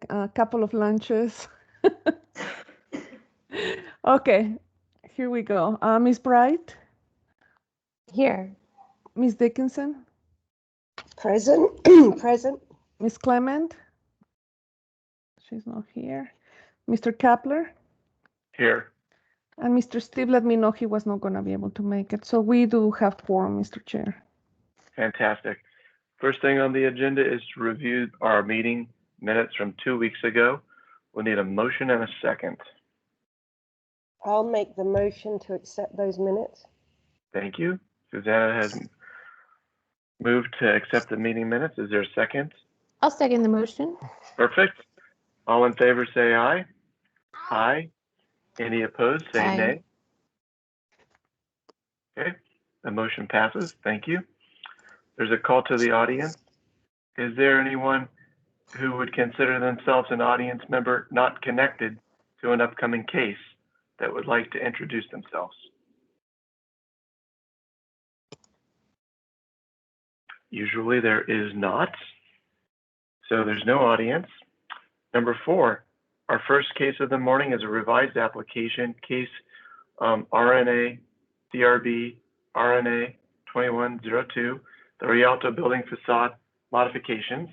a couple of lunches. Okay, here we go. Miss Bright, Here. Miss Dickinson, Present. Present. Miss Clement. She's not here. Mr. Kapler. Here. And Mr. Steve let me know he was not going to be able to make it. So we do have quorum, Mr. Chair. Fantastic. First thing on the agenda is to review our meeting minutes from 2 weeks ago. We'll need a motion and a second. I'll make the motion to accept those minutes. Thank you. Susanna has moved to accept the meeting minutes. Is there a second? I'll second the motion. Perfect. All in favor say aye. Aye. Any opposed say Aye. nay. Okay, the motion passes. Thank you. There's a call to the audience. Is there anyone who would consider themselves an audience member not connected to an upcoming case that would like to introduce themselves? Usually there is not. So there's no audience. Number 4, our first case of the morning is a revised application, case RNA CRB RNA 2102, the Rialto building facade modifications.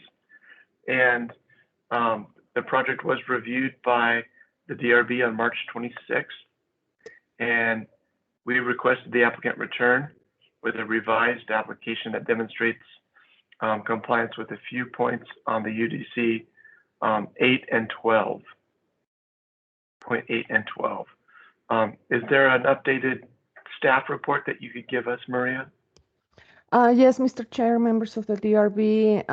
And the project was reviewed by the DRB on March 26th. And we requested the applicant return with a revised application that demonstrates compliance with a few points on the UDC 8 and 12. Point 8 and 12. Is there an updated staff report that you could give us, Maria? Yes, Mr. Chair, members of the DRB,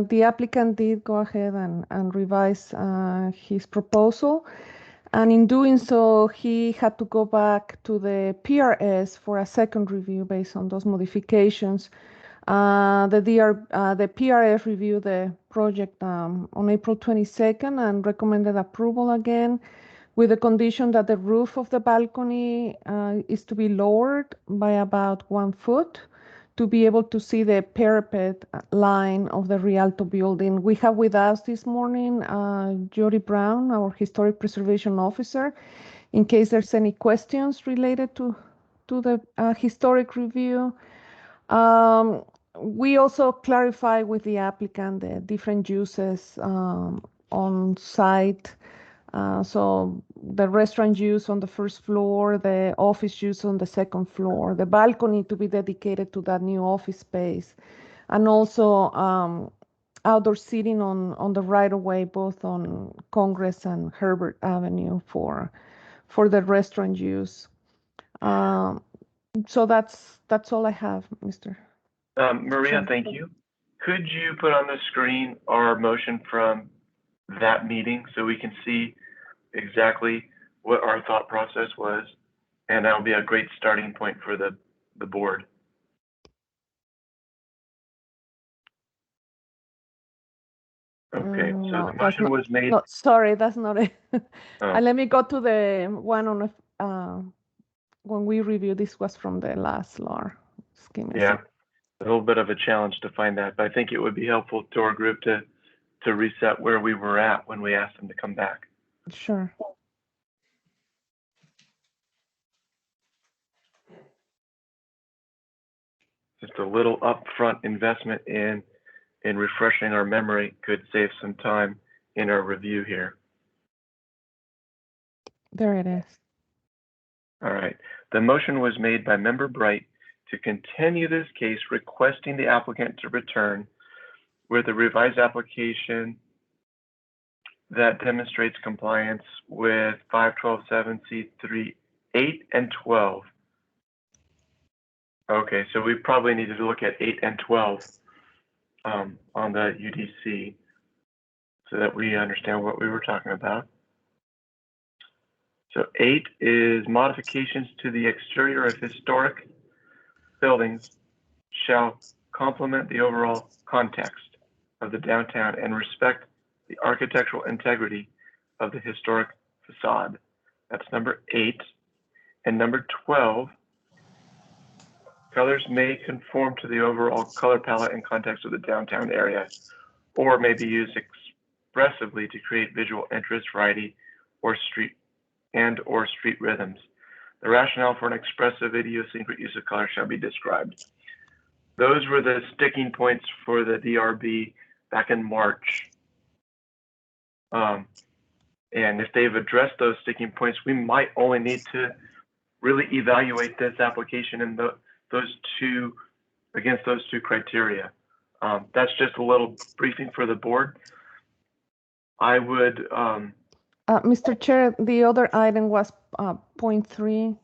the applicant did go ahead and revise his proposal. And in doing so, he had to go back to the PRS for a second review based on those modifications. The PRS reviewed the project on April 22nd and recommended approval again, with the condition that the roof of the balcony is to be lowered by about 1 foot to be able to see the parapet line of the Rialto building. We have with us this morning Jody Brown, our Historic Preservation Officer, in case there's any questions related to the historic review. We also clarify with the applicant the different uses on site. So the restaurant use on the first floor, the office use on the second floor, the balcony to be dedicated to that new office space, and also outdoor seating on the right of way, both on Congress and Herbert Avenue for the restaurant use. So that's all I have, Mr. Maria, thank you. Could you put on the screen our motion from that meeting so we can see exactly what our thought process was? And that'll be a great starting point for the board. Okay, so the motion was made. No, sorry, that's not it. Oh. Let me go to the one on when we reviewed. This was from the last LAR scheme. Yeah, a little bit of a challenge to find that, but I think it would be helpful to our group to reset where we were at when we asked them to come back. Sure. Just a little upfront investment in refreshing our memory could save some time in our review here. There it is. All right. The motion was made by Member Bright to continue this case, requesting the applicant to return with a revised application that demonstrates compliance with 5127C3 8 and 12. Okay, so we probably needed to look at 8 and 12 on the UDC so that we understand what we were talking about. So 8 is modifications to the exterior of historic buildings shall complement the overall context of the downtown and respect the architectural integrity of the historic facade. That's number 8. And number 12, colors may conform to the overall color palette and context of the downtown area, or may be used expressively to create visual interest, variety, or street rhythms. The rationale for an expressive idiosyncratic use of color shall be described. Those were the sticking points for the DRB back in March. And if they've addressed those sticking points, we might only need to really evaluate this application in against those two criteria. That's just a little briefing for the board. I would. Mr. Chair, the other item was point 3.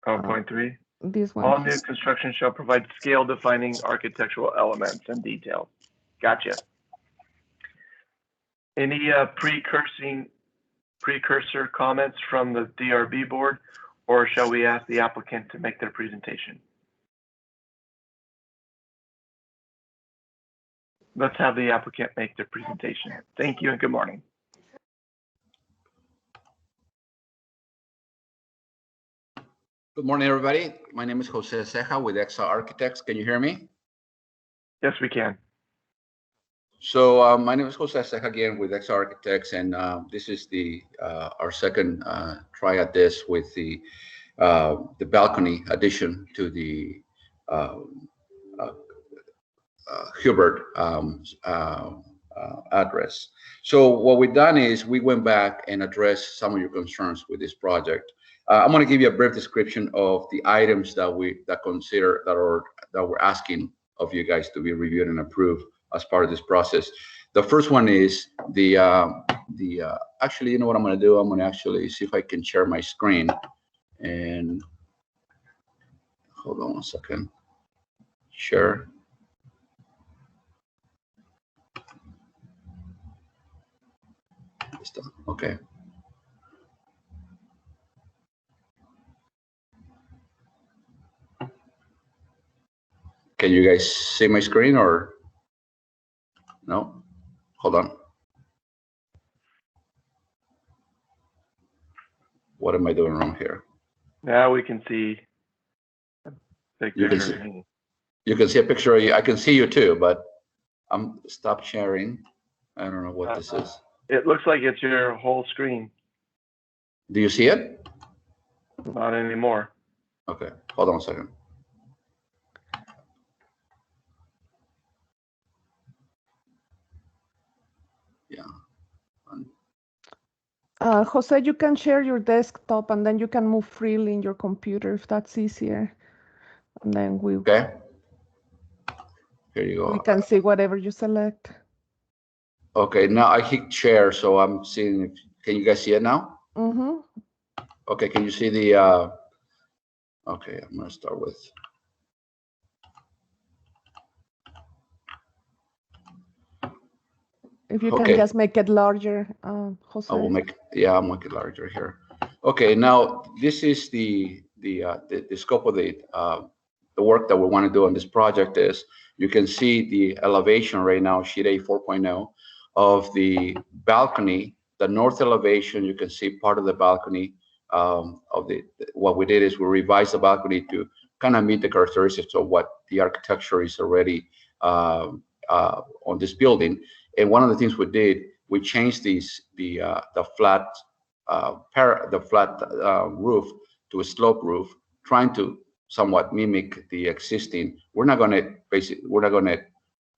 Point 3. This one. All new construction shall provide scale defining architectural elements and details. Gotcha. Any precursor comments from the DRB board, or shall we ask the applicant to make their presentation? Let's have the applicant make their presentation. Thank you and good morning. Good morning, everybody. My name is Jose Ceja with Exa Architects. Can you hear me? Yes, we can. So my name is Jose Ceja again with Exa Architects, and this is our second try at this with the balcony addition to the Hubert address. So what we've done is we went back and addressed some of your concerns with this project. I'm going to give you a brief description of the items that we're asking of you guys to be reviewed and approved as part of this process. The first one is actually, you know what I'm going to do? I'm going to actually see if I can share my screen. And hold on one second. Share. Okay. Can you guys see my screen or no? Hold on. What am I doing wrong here? Now we can see a big You picture. can see a picture of you. I can see you too, but I'm stop sharing. I don't know what this is. It looks like it's your whole screen. Do you see it? Not anymore. Okay, hold on a second. Yeah. Jose, you can share your desktop and then you can move freely in your computer if that's easier. And then Okay. Here you go. We can see whatever you select. Okay, now I hit share, so I'm seeing. Can you guys see it now? Mm-hmm. Okay, can you see the? Okay, I'm gonna start with. If you can just make it larger, Jose. I will make. Yeah, I'll make it larger here. Okay, now this is the scope of the work that we want to do on this project. Is you can see the elevation right now, sheet A 4.0 of the balcony. The north elevation, you can see part of the balcony what we did is we revised the balcony to kind of meet the characteristics of what the architecture is already on this building. And one of the things we did, we changed the flat roof to a slope roof, trying to somewhat mimic the existing. We're not going to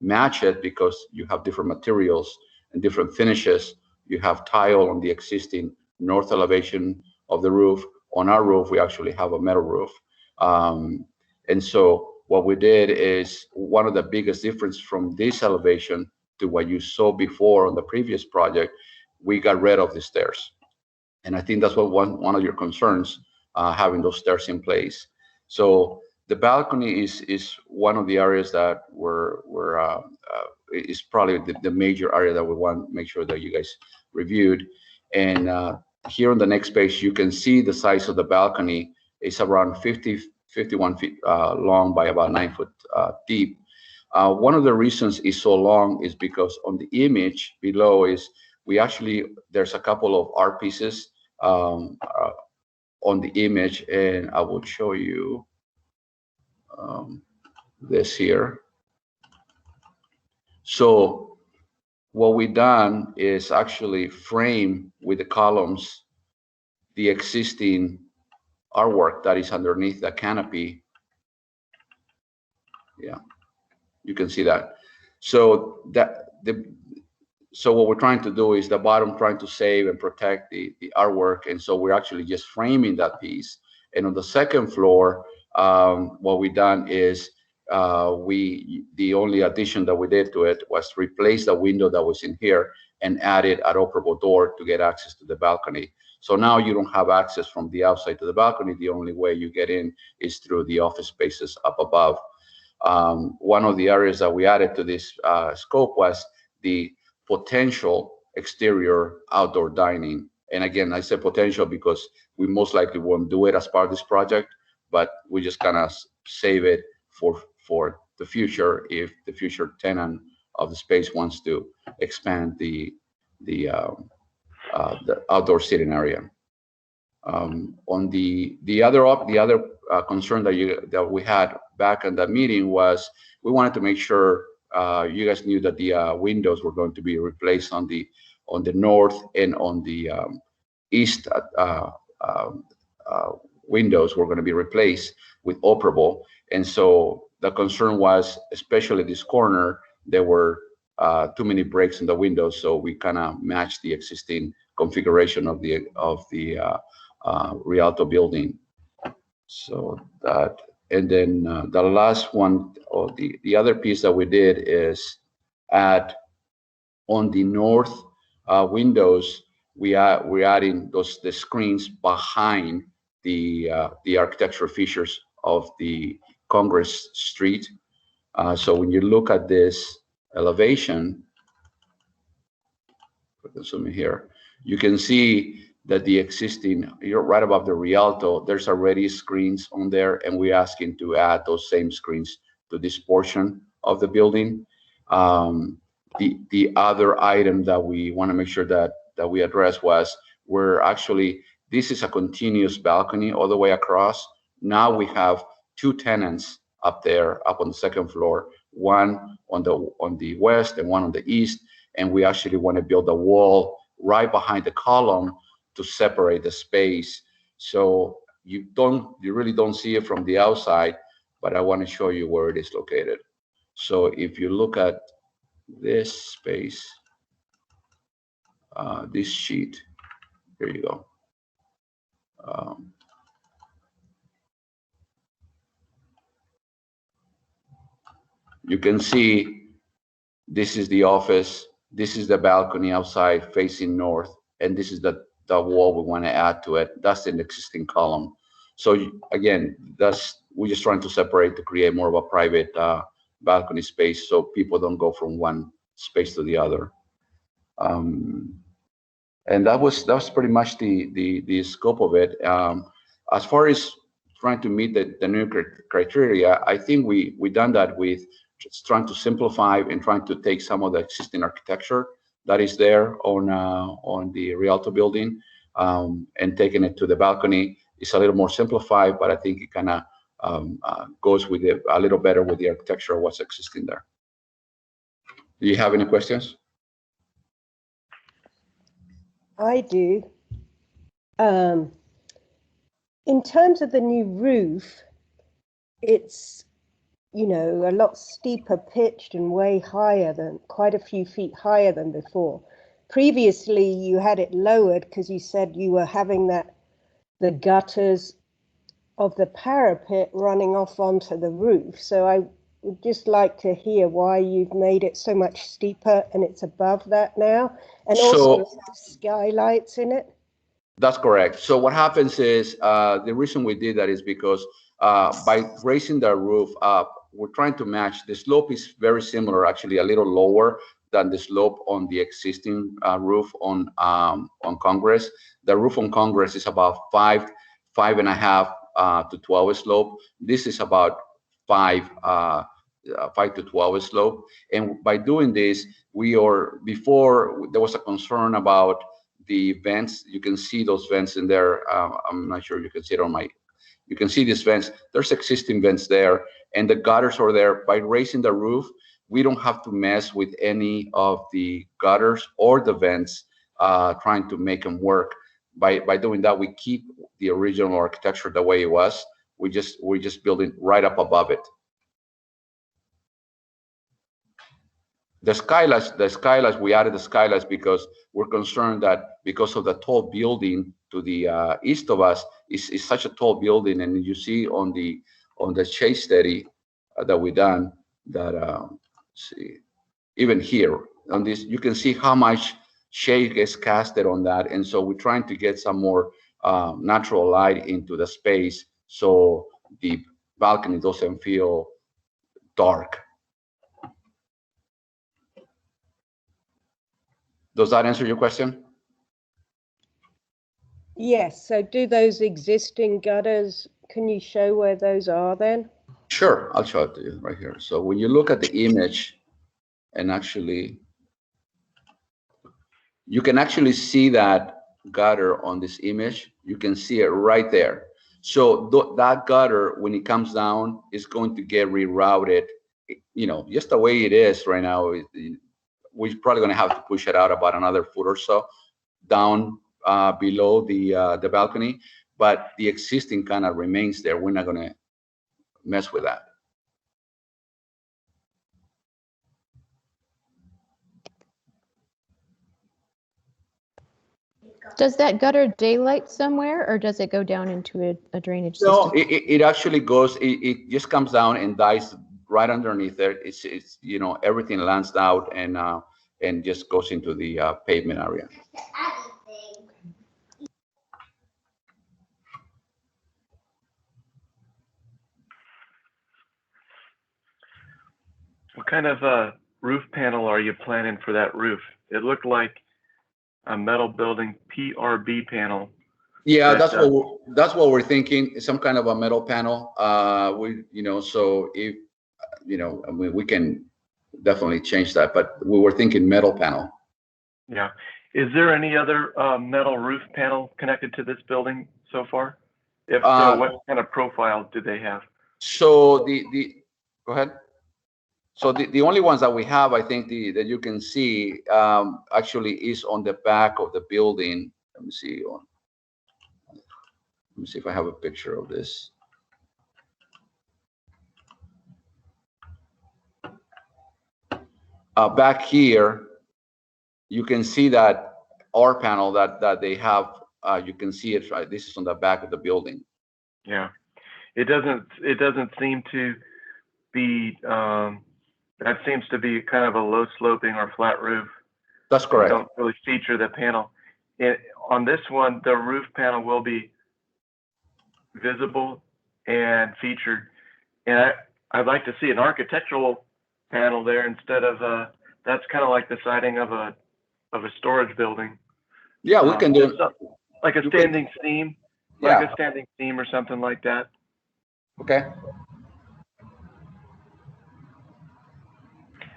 match it because you have different materials and different finishes. You have tile on the existing north elevation of the roof. On our roof, we actually have a metal roof. And so what we did is one of the biggest difference from this elevation to what you saw before on the previous project, we got rid of the stairs. And I think that's what one of your concerns, having those stairs in place. So the balcony is one of the areas that is probably the major area that we want to make sure that you guys reviewed. And here on the next page, you can see the size of the balcony is around 51 feet long by about 9 foot deep. One of the reasons it's so long is because on the image below there's a couple of art pieces on the image, and I will show you this here. So what we done is actually frame with the columns the existing artwork that is underneath the canopy. Yeah, you can see that. So so what we're trying to do is the bottom trying to save and protect the artwork, and so we're actually just framing that piece. And on the second floor, what we done is the only addition that we did to it was replace the window that was in here and added an operable door to get access to the balcony. So now you don't have access from the outside to the balcony. The only way you get in is through the office spaces up above. One of the areas that we added to this scope was the potential exterior outdoor dining. And again, I say potential because we most likely won't do it as part of this project, but we just kind of save it for the future if the future tenant of the space wants to expand the outdoor seating area. On the other concern that we had back in that meeting was we wanted to make sure you guys knew that the windows were going to be replaced on the north and on the east windows were going to be replaced with operable. And so the concern was, especially this corner, there were too many breaks in the windows, so we kind of matched the existing configuration of the Rialto building. So that, and then the last one, or the other piece that we did is add on the north windows, we're adding the screens behind the architectural features of the Congress Street. So when you look at this elevation, zoom in here, you can see that the existing, you're right above the Rialto, there's already screens on there, and we're asking to add those same screens to this portion of the building. The other item that we want to make sure that we address was this is a continuous balcony all the way across. Now we have two tenants up there, up on the second floor, one on the west and one on the east, and we actually want to build a wall right behind the column to separate the space. So you really don't see it from the outside, but I want to show you where it is located. So if you look at this space, this sheet, here you go. You can see this is the office, this is the balcony outside facing north, and this is the wall we want to add to it. That's an existing column. So again, we're just trying to separate to create more of a private balcony space so people don't go from one space to the other. And that was pretty much the scope of it. As far as trying to meet the new criteria, I think we done that with just trying to simplify and trying to take some of the existing architecture that is there on the Rialto building and taking it to the balcony. It's a little more simplified, but I think it kind of goes with it a little better with the architecture of what's existing there. Do you have any questions? I do. In terms of the new roof, it's, you know, a lot steeper pitched and way higher than, quite a few feet higher than before. Previously, you had it lowered because you said you were having the gutters of the parapet running off onto the roof. So I would just like to hear why you've made it so much steeper and it's above that now, and also it has skylights in it. That's correct. So what happens is the reason we did that is because by raising the roof up, we're trying to match. The slope is very similar, actually a little lower than the slope on the existing roof on Congress. The roof on Congress is about 5.5 to 12 slope. This is about 5 to 12 slope. And by doing this, before there was a concern about the vents. You can see those vents in there. I'm not sure you can see it you can see these vents. There's existing vents there, and the gutters are there. By raising the roof, we don't have to mess with any of the gutters or the vents, trying to make them work. By doing that, we keep the original architecture the way it was. We're just building right up above it. The skylights, we added the skylights because we're concerned that because of the tall building to the east of us is such a tall building, and you see on the shade study that we done that see, even here on this, you can see how much shade gets casted on that, and so we're trying to get some more natural light into the space so the balcony doesn't feel dark. Does that answer your question? Yes, so do those existing gutters, can you show where those are then? Sure, I'll show it to you right here. So when you look at the image, and actually, you can actually see that gutter on this image. You can see it right there. So that gutter, when it comes down, is going to get rerouted, you know, just the way it is right now. We're probably going to have to push it out about another foot or so down below the balcony, but the existing kind of remains there. We're not going to mess with that. Does that gutter daylight somewhere, or does it go down into a drainage system? No, it actually goes. It just comes down and dies right underneath there. It's you know, everything lands out and just goes into the pavement area. What kind of roof panel are you planning for that roof? It looked like a metal building PRB panel. Yeah, that's what we're thinking. Some kind of a metal panel. You know, so if you know, I mean, we can definitely change that, but we were thinking metal panel. Yeah. Is there any other metal roof panel connected to this building so far? If so, what kind of profile do they have? So go ahead. So the only ones that we have, I think that you can see actually is on the back of the building. Let me see. Let me see if I have a picture of this. Back here, you can see that R panel that they have. You can see it right. This is on the back of the building. Yeah, it doesn't seem to be. That seems to be kind of a low sloping or flat roof. That's correct. Don't really feature the panel. On this one, the roof panel will be visible and featured. And I'd like to see an architectural panel there instead of that's kind of like the siding of a storage building. Yeah, we can do like a standing seam, yeah, like a standing seam or something like that. Okay.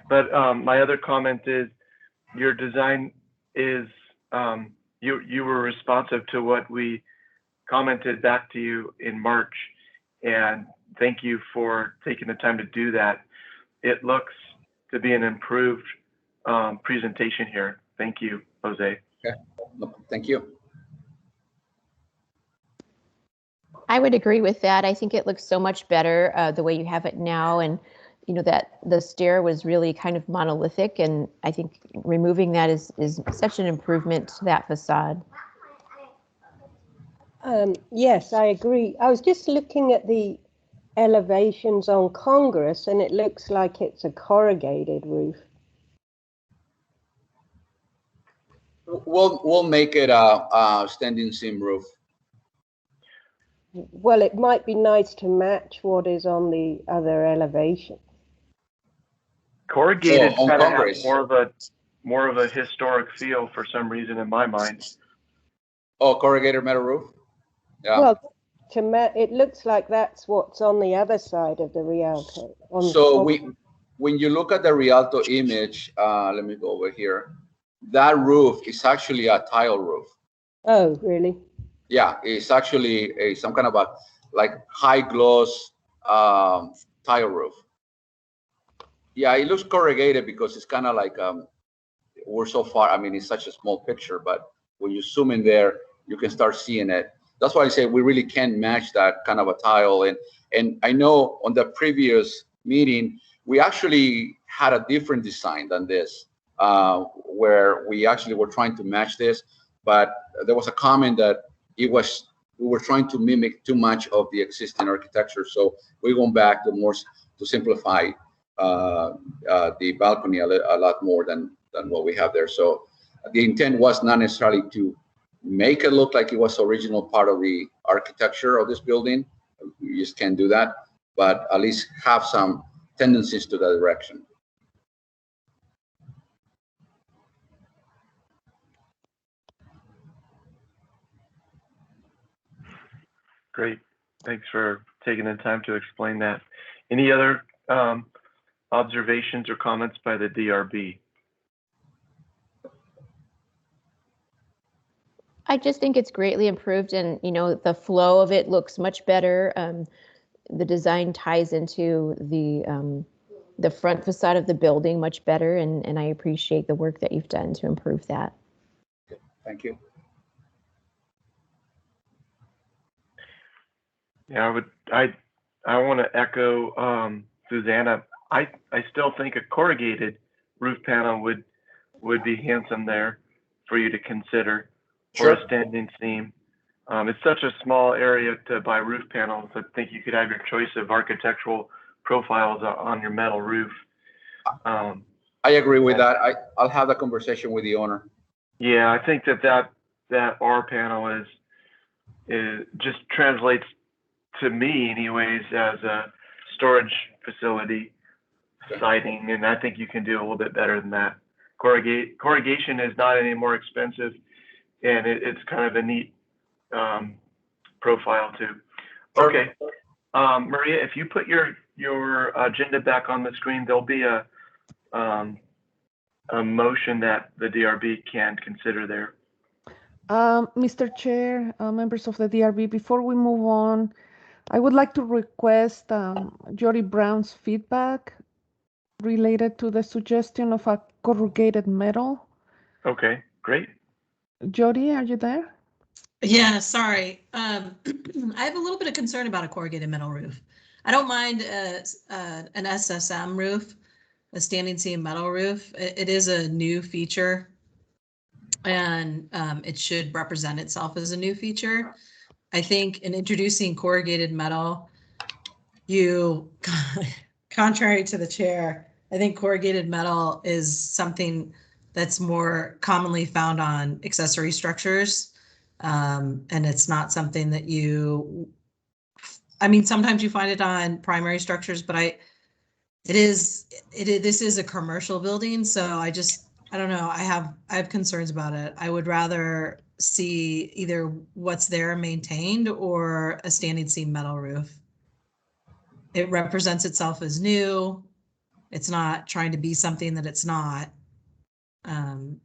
But my other comment is your design is you were responsive to what we commented back to you in March, and thank you for taking the time to do that. It looks to be an improved presentation here. Thank you, Jose. Okay. Thank you. I would agree with that. I think it looks so much better the way you have it now, and you know that the stair was really kind of monolithic, and I think removing that is such an improvement to that facade. Yes, I agree. I was just looking at the elevations on Congress, and it looks like it's a corrugated roof. We'll make it a standing seam roof. Well, it might be nice to match what is on the other elevation. Corrugated on kind of Congress. has more of a historic feel for some reason in my mind. Oh, corrugated metal roof. Yeah. Well, it looks like that's what's on the other side of the Rialto. So when you look at the Rialto image, let me go over here. That roof is actually a tile roof. Oh, really? Yeah, it's actually some kind of a high gloss tile roof. Yeah, it looks corrugated because it's kind of like we're so far. I mean, it's such a small picture, but when you zoom in there, you can start seeing it. That's why I say we really can't match that kind of a tile. And I know on the previous meeting, we actually had a different design than this, where we actually were trying to match this, but there was a comment that we were trying to mimic too much of the existing architecture. So we're going back to simplify the balcony a lot more than what we have there. So the intent was not necessarily to make it look like it was original part of the architecture of this building. You just can't do that, but at least have some tendencies to that direction. Great. Thanks for taking the time to explain that. Any other observations or comments by the DRB? I just think it's greatly improved, and the flow of it looks much better. The design ties into the front facade of the building much better, and I appreciate the work that you've done to improve that. Thank you. Yeah, I want to echo Susanna. I still think a corrugated roof panel would be handsome there for you to consider, or a standing seam. It's such a small area to buy roof panels. I think you could have your choice of architectural profiles on your metal roof. I agree with that. I'll have that conversation with the owner. Yeah, I think that R panel is just translates to me anyways as a storage facility siding, and I think you can do a little bit better than that. Corrugation is not any more expensive, and it's kind of a neat profile too. Okay, Maria, if you put your agenda back on the screen, there'll be a motion that the DRB can consider there. Mr. Chair, members of the DRB, before we move on, I would like to request Jody Brown's feedback related to the suggestion of a corrugated metal. Okay, great. Jody, are you there? Yeah, sorry. I have a little bit of concern about a corrugated metal roof. I don't mind an SSM roof, a standing seam metal roof. It is a new feature, and it should represent itself as a new feature. I think in introducing corrugated metal, contrary to the chair, I think corrugated metal is something that's more commonly found on accessory structures. And it's not something that sometimes you find it on primary structures, but this is a commercial building. So I don't know. I have concerns about it. I would rather see either what's there maintained or a standing seam metal roof. It represents itself as new. It's not trying to be something that it's not. And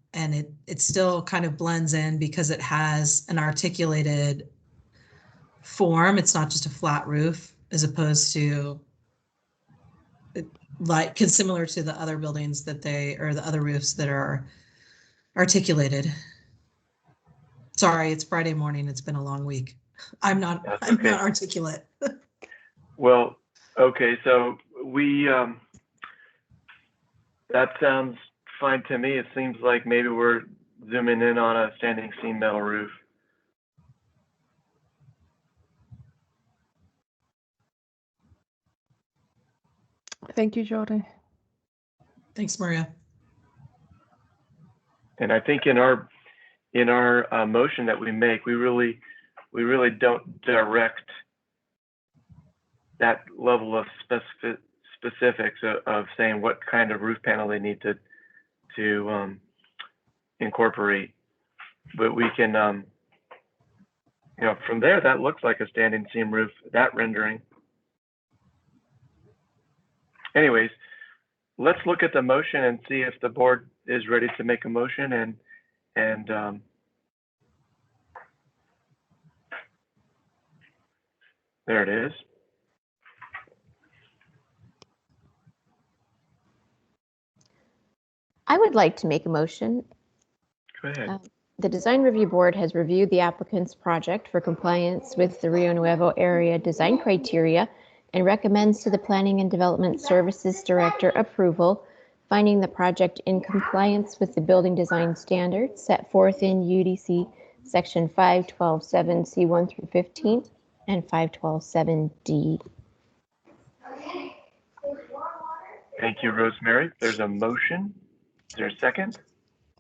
it still kind of blends in because it has an articulated form. It's not just a flat roof, as opposed to similar to the other buildings the other roofs that are articulated. Sorry, it's Friday morning. It's been a long week. I'm not articulate. Well, okay, so that sounds fine to me. It seems like maybe we're zooming in on a standing seam metal roof. Thank you, Jody. Thanks, Maria. And I think in our motion that we make, we really don't direct that level of specifics of saying what kind of roof panel they need to incorporate. But we can, from there, that looks like a standing seam roof, that rendering. Anyways, let's look at the motion and see if the board is ready to make a motion, and there it is. I would like to make a motion. Go ahead. The Design Review Board has reviewed the applicant's project for compliance with the Rio Nuevo area design criteria and recommends to the Planning and Development Services Director approval, finding the project in compliance with the building design standards set forth in UDC Section 5127C1 through 15 and 5127D. Thank you, Rosemary. There's a motion. Is there a second?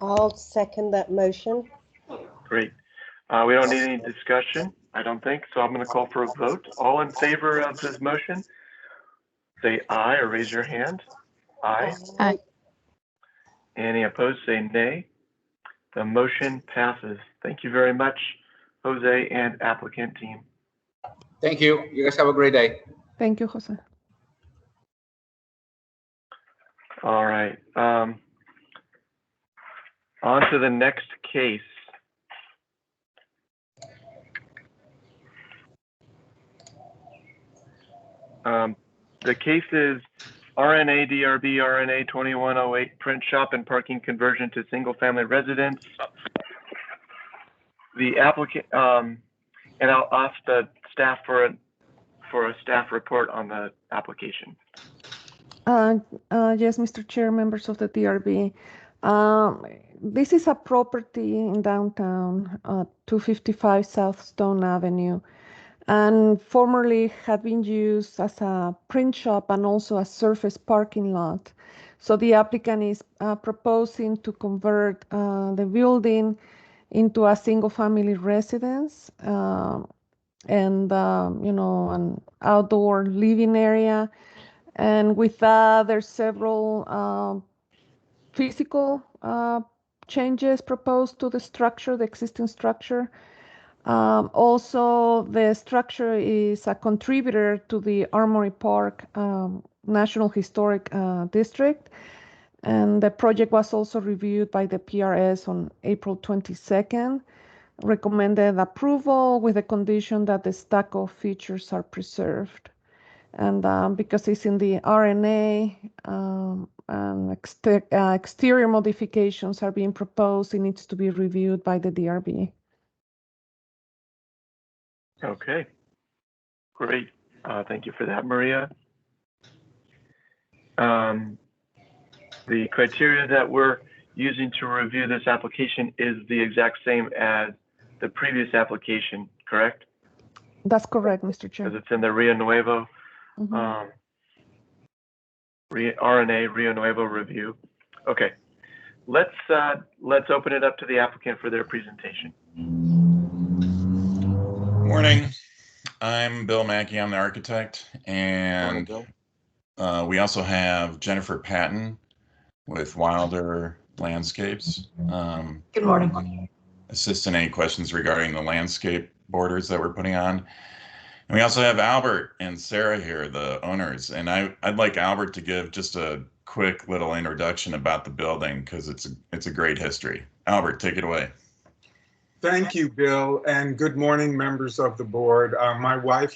I'll second that motion. Great. We don't need any discussion, I don't think, so I'm going to call for a vote. All in favor of this motion, say aye or raise your hand. Aye. Aye. Any opposed, say nay. The motion passes. Thank you very much, Jose and applicant team. Thank you. You guys have a great day. Thank you, Jose. All right. On to the next case. The case is RNA DRB RNA 2108 print shop and parking conversion to single family residence. The applicant, and I'll ask the staff for a staff report on the application. Yes, Mr. Chair, members of the DRB. This is a property in downtown, 255 South Stone Avenue, and formerly had been used as a print shop and also a surface parking lot. So the applicant is proposing to convert the building into a single-family residence and an outdoor living area. And with that, there's several physical changes proposed to the structure, the existing structure. Also, the structure is a contributor to the Armory Park National Historic District. And the project was also reviewed by the PRS on April 22nd, recommended approval with the condition that the stucco features are preserved. And because it's in the RNA and exterior modifications are being proposed, it needs to be reviewed by the DRB. Okay, great. Thank you for that, Maria. The criteria that we're using to review this application is the exact same as the previous application, correct? That's correct, Mr. Chair. Because it's in the Rio Nuevo RNA Rio Nuevo review. Okay, let's open it up to the applicant for their presentation. Morning, I'm Bill Mackey. I'm the architect, and we also have Jennifer Patton with Wilder Landscapes. Good morning. Assist in any questions regarding the landscape borders that we're putting on. And we also have Albert and Sarah here, the owners. And I'd like Albert to give just a quick little introduction about the building because it's a great history. Albert, take it away. Thank you, Bill, and good morning, members of the board. My wife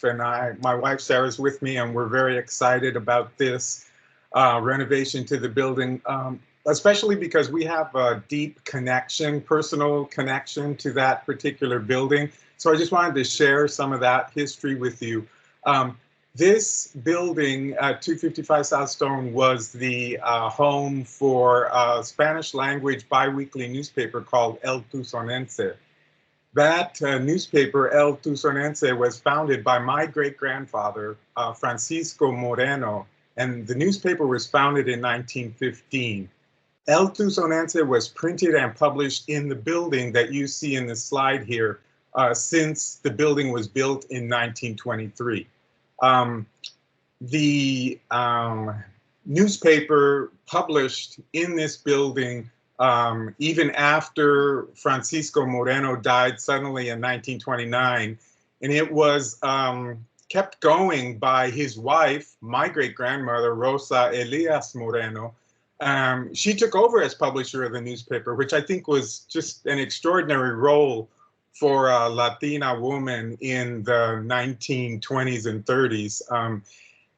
Sarah's with me, and we're very excited about this renovation to the building, especially because we have a deep connection, personal connection to that particular building. So I just wanted to share some of that history with you. This building at 255 South Stone was the home for a Spanish language biweekly newspaper called El Tucsonense. That newspaper, El Tucsonense, was founded by my great-grandfather, Francisco Moreno, and the newspaper was founded in 1915. El Tucsonense was printed and published in the building that you see in the slide here since the building was built in 1923. The newspaper published in this building even after Francisco Moreno died suddenly in 1929, and it was kept going by his wife, my great-grandmother, Rosa Elias Moreno. She took over as publisher of the newspaper, which I think was just an extraordinary role for a Latina woman in the 1920s and 30s.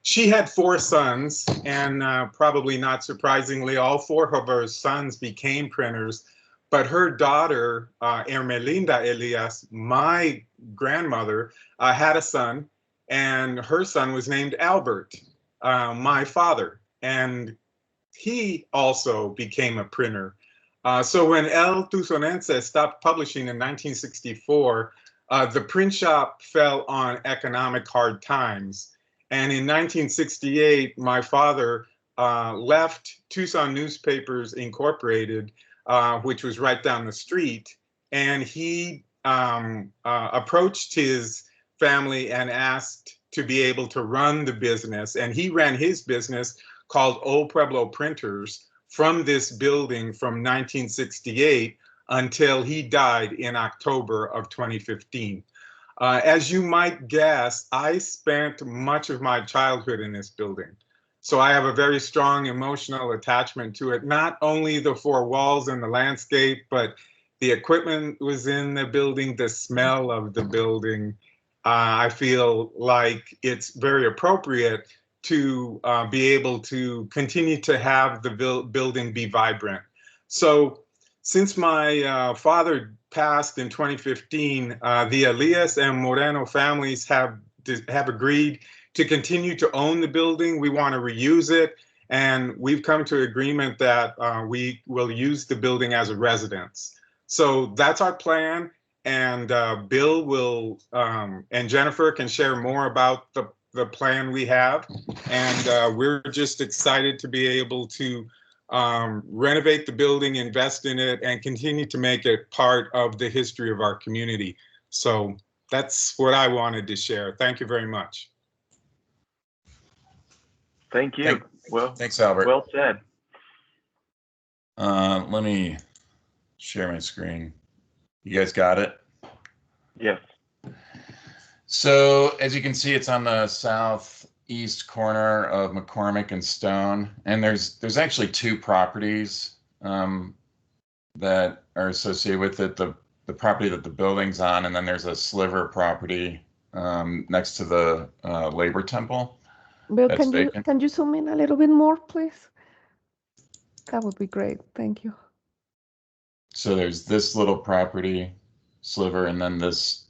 she had 4 sons, and probably not surprisingly, all 4 of her sons became printers. But her daughter, Ermelinda Elias, my grandmother, had a son, and her son was named Albert, my father. And he also became a printer. So when El Tucsonense stopped publishing in 1964, the print shop fell on economic hard times. And in 1968, my father left Tucson Newspapers Incorporated, which was right down the street, and he approached his family and asked to be able to run the business. And he ran his business called Old Pueblo Printers from this building from 1968 until he died in October of 2015. As you might guess, I spent much of my childhood in this building. So I have a very strong emotional attachment to it, not only the 4 walls and the landscape, but the equipment was in the building, the smell of the building. I feel like it's very appropriate to be able to continue to have the building be vibrant. So since my father passed in 2015, the Elias and Moreno families have agreed to continue to own the building. We want to reuse it, and we've come to agreement that we will use the building as a residence. So that's our plan, and Bill will and Jennifer can share more about the plan we have, and we're just excited to be able to renovate the building, invest in it, and continue to make it part of the history of our community. So that's what I wanted to share. Thank you very much. Thank you. Well, Thanks, Albert. Well said. Let me share my screen. You guys got it? Yes. So as you can see, it's on the southeast corner of McCormick and Stone, and there's actually 2 properties that are associated with it. The property that the building's on, and then there's a sliver property next to the Labor Temple. Bill, That's vacant. can you zoom in a little bit more, please? That would be great. Thank you. So there's this little property sliver, and then this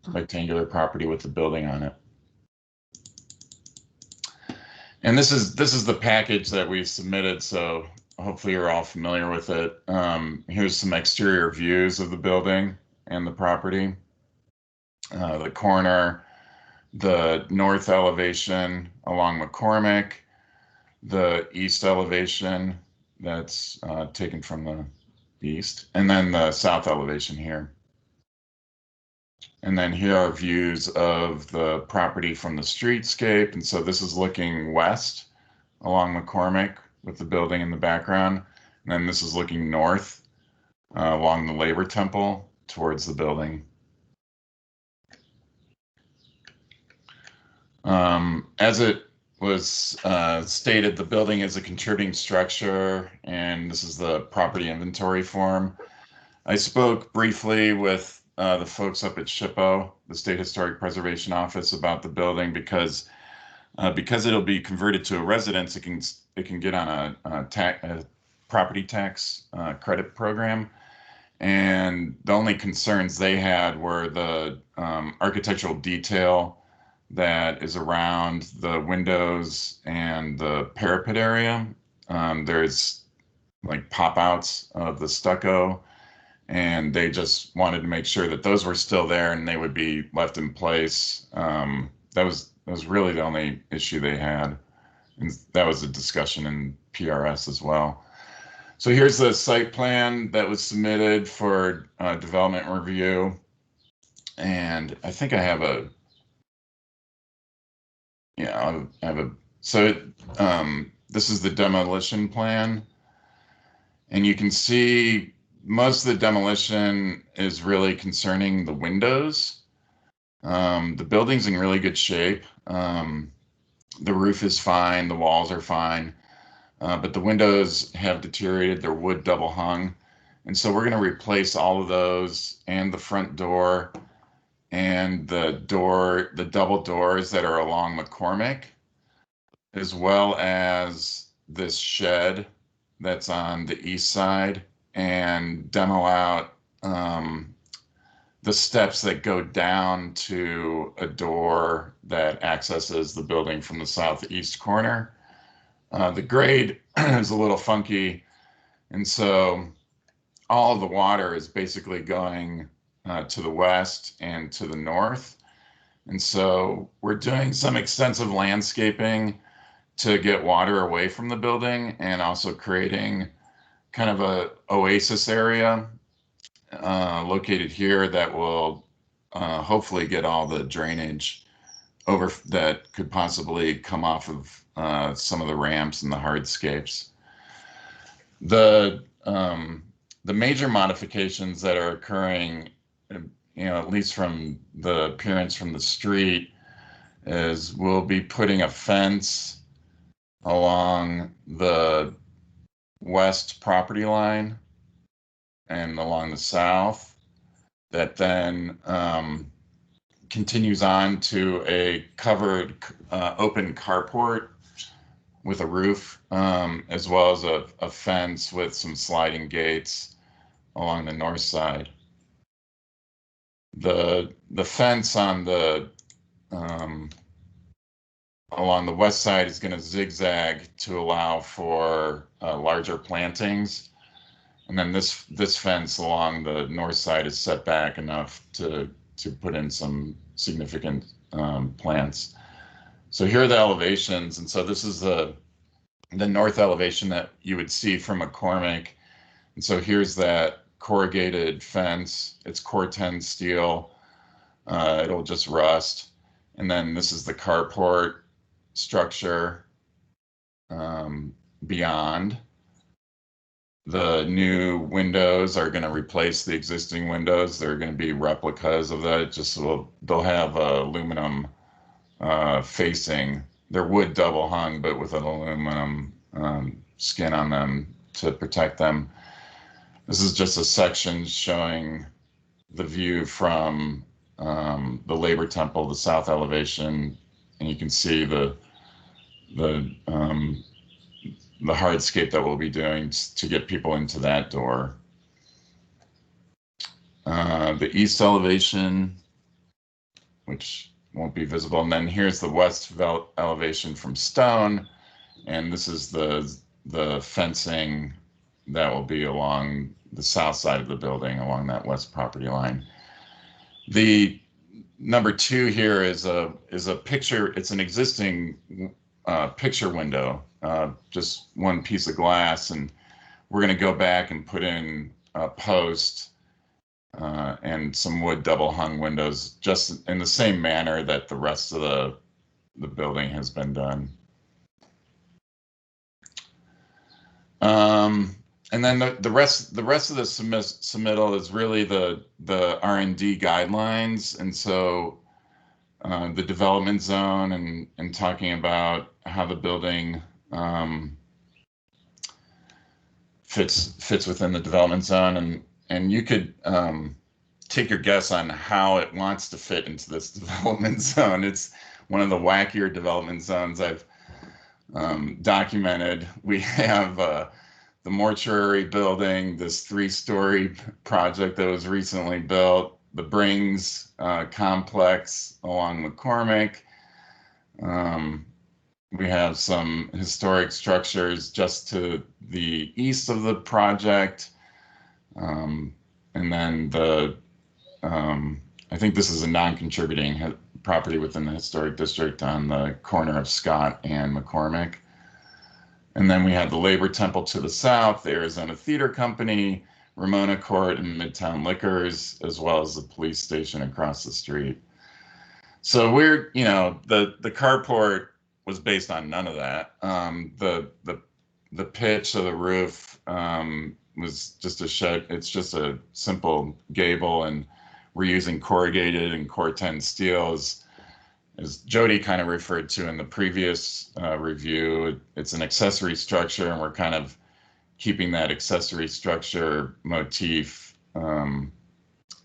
rectangular property with the building on it. And this is the package that we submitted, so hopefully you're all familiar with it. Here's some exterior views of the building and the property. The corner, the north elevation along McCormick, the east elevation that's taken from the east, and then the south elevation here. And then here are views of the property from the streetscape. And so this is looking west along McCormick with the building in the background. And then this is looking north along the Labor Temple towards the building. As it was stated, the building is a contributing structure, and this is the property inventory form. I spoke briefly with the folks up at SHPO, the State Historic Preservation Office, about the building because it'll be converted to a residence. It can get on a property tax credit program, and the only concerns they had were the architectural detail that is around the windows and the parapet area. There's like pop-outs of the stucco, and they just wanted to make sure that those were still there and they would be left in place. That was really the only issue they had, and that was a discussion in PRS as well. So here's the site plan that was submitted for development review, and I think I have a so this is the demolition plan, and you can see most of the demolition is really concerning the windows. The building's in really good shape. The roof is fine, the walls are fine, but the windows have deteriorated. They're wood double hung, and so we're going to replace all of those and the front door and the double doors that are along McCormick, as well as this shed that's on the east side, and demo out the steps that go down to a door that accesses the building from the southeast corner. The grade is a little funky, and so all of the water is basically going to the west and to the north. And so we're doing some extensive landscaping to get water away from the building, and also creating kind of a oasis area located here that will hopefully get all the drainage over that could possibly come off of some of the ramps and the hardscapes. The major modifications that are occurring, at least from the appearance from the street, is we'll be putting a fence along the west property line and along the south that then continues on to a covered open carport with a roof, as well as a fence with some sliding gates along the north side. The fence on the along the west side is going to zigzag to allow for larger plantings, and then this fence along the north side is set back enough to put in some significant plants. So here are the elevations, and so this is the north elevation that you would see from McCormick. And so here's that corrugated fence. It's core 10 steel. It'll just rust. And then this is the carport structure beyond. The new windows are going to replace the existing windows. They're going to be replicas of that. They'll have aluminum facing. They're wood double hung, but with an aluminum skin on them to protect them. This is just a section showing the view from the Labor Temple, the south elevation, and you can see the hardscape that we'll be doing to get people into that door. The east elevation, which won't be visible, and then here's the west elevation from stone, and this is the fencing that will be along the south side of the building, along that west property line. The number 2 here is a picture. It's an existing picture window, just one piece of glass, and we're going to go back and put in a post and some wood double hung windows, just in the same manner that the rest of the building has been done. And then the rest of the submittal is really the R&D guidelines, and so the development zone and talking about how the building fits within the development zone, and you could take your guess on how it wants to fit into this development zone. It's one of the wackier development zones I've documented. We have the mortuary building, this 3-story project that was recently built, the Brings complex along McCormick. We have some historic structures just to the east of the project. And then I think this is a non-contributing property within the historic district on the corner of Scott and McCormick. And then we have the Labor Temple to the south, the Arizona Theater Company, Ramona Court, and Midtown Liquors, as well as the police station across the street. So we're, the carport was based on none of that. The pitch of the roof was just a shed. It's just a simple gable, and we're using corrugated and core 10 steel as Jody kind of referred to in the previous review. It's an accessory structure, and we're kind of keeping that accessory structure motif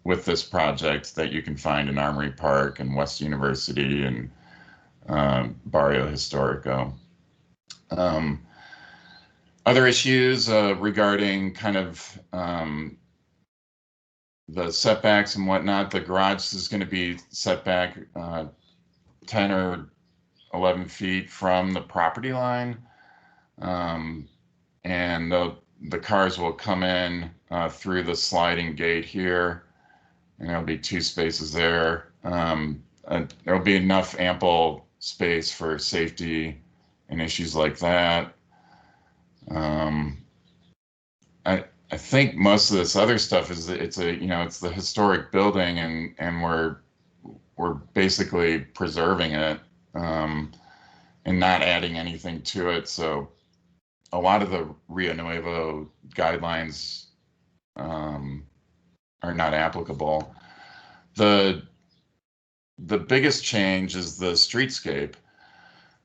with this project that you can find in Armory Park and West University and Barrio Historico. Other issues regarding kind of the setbacks and whatnot, the garage is going to be set back 10 or 11 feet from the property line. And the cars will come in through the sliding gate here, and there'll be 2 spaces there. And there'll be enough ample space for safety and issues like that. I think most of this other stuff is it's the historic building, and we're basically preserving it and not adding anything to it. So a lot of the Rio Nuevo guidelines are not applicable. The biggest change is the streetscape,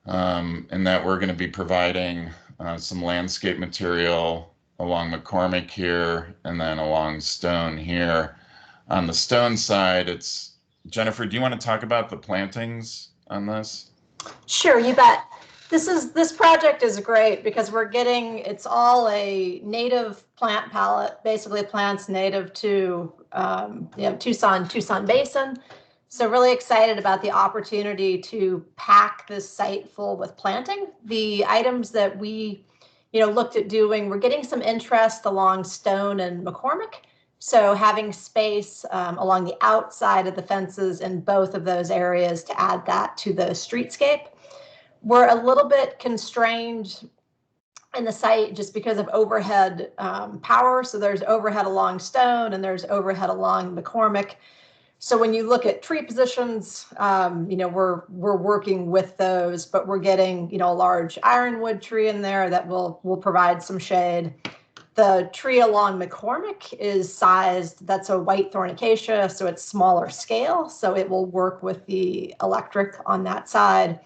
in that we're going to be providing some landscape material along McCormick here, and then along Stone here. On the Stone side, it's Jennifer. Do you want to talk about the plantings on this? Sure, you bet. This project is great because it's all a native plant palette, basically plants native to Tucson Basin. So really excited about the opportunity to pack this site full with planting. The items that we looked at doing, we're getting some interest along Stone and McCormick. So having space along the outside of the fences in both of those areas to add that to the streetscape. We're a little bit constrained in the site just because of overhead power. So there's overhead along Stone and there's overhead along McCormick. So when you look at tree positions, we're working with those, but we're getting a large ironwood tree in there that will provide some shade. The tree along McCormick is sized, that's a white thorn acacia, so it's smaller scale, so it will work with the electric on that side.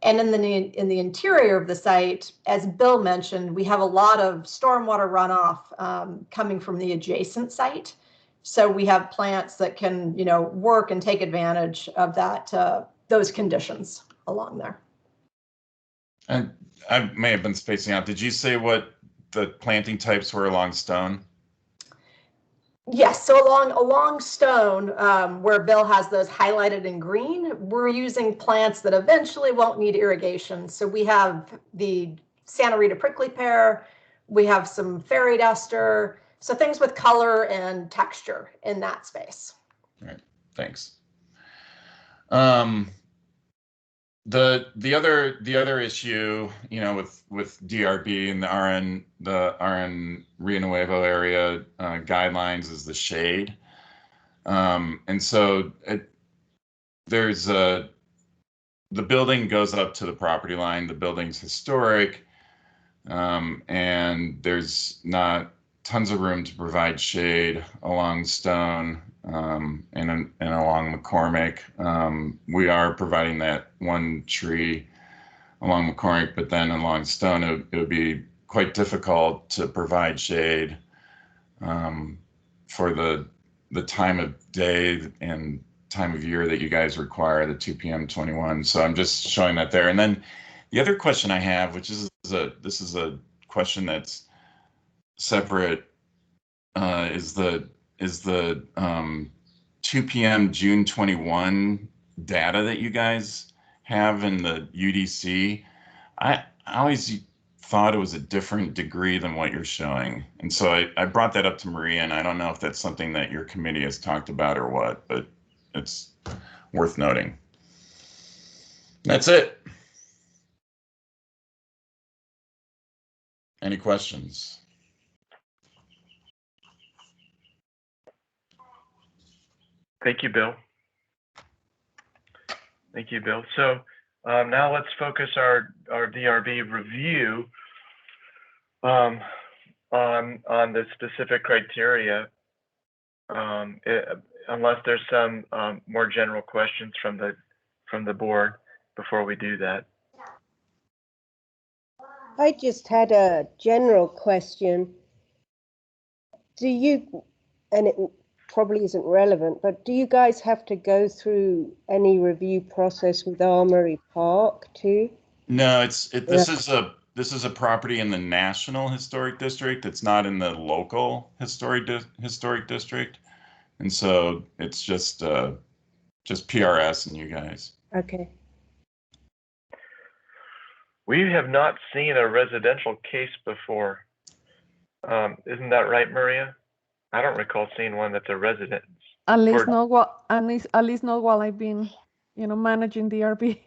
And in the interior of the site, as Bill mentioned, we have a lot of stormwater runoff coming from the adjacent site. So we have plants that can, work and take advantage of those conditions along there. And I may have been spacing out. Did you say what the planting types were along Stone? Yes, so along Stone, where Bill has those highlighted in green, we're using plants that eventually won't need irrigation. So we have the Santa Rita prickly pear, we have some fairy duster, so things with color and texture in that space. All right, thanks. The other issue, with DRB and the RN Rio Nuevo area guidelines is the shade, and so the building goes up to the property line. The building's historic, and there's not tons of room to provide shade along Stone and along McCormick. We are providing that one tree along McCormick, but then along Stone, it would be quite difficult to provide shade for the time of day and time of year that you guys require, the 2 p.m. 21. So I'm just showing that there. And then the other question I have, which is this is a question that's separate, is the 2 p.m. June 21 data that you guys have in the UDC. I always thought it was a different degree than what you're showing. And so I brought that up to Maria, and I don't know if that's something that your committee has talked about or what, but it's worth noting. That's it. Any questions? Thank you, Bill. Thank you, Bill. So now let's focus our DRB review on the specific criteria, unless there's some more general questions from the board before we do that. I just had a general question. probably isn't relevant, but do you guys have to go through any review process with Armory Park too? No, this is a property in the National Historic District. It's not in the local historic district, and so it's just PRS and you guys. Okay. We have not seen a residential case before. Isn't that right, Maria? I don't recall seeing one that's a residence. At least not while I've been, managing the RB.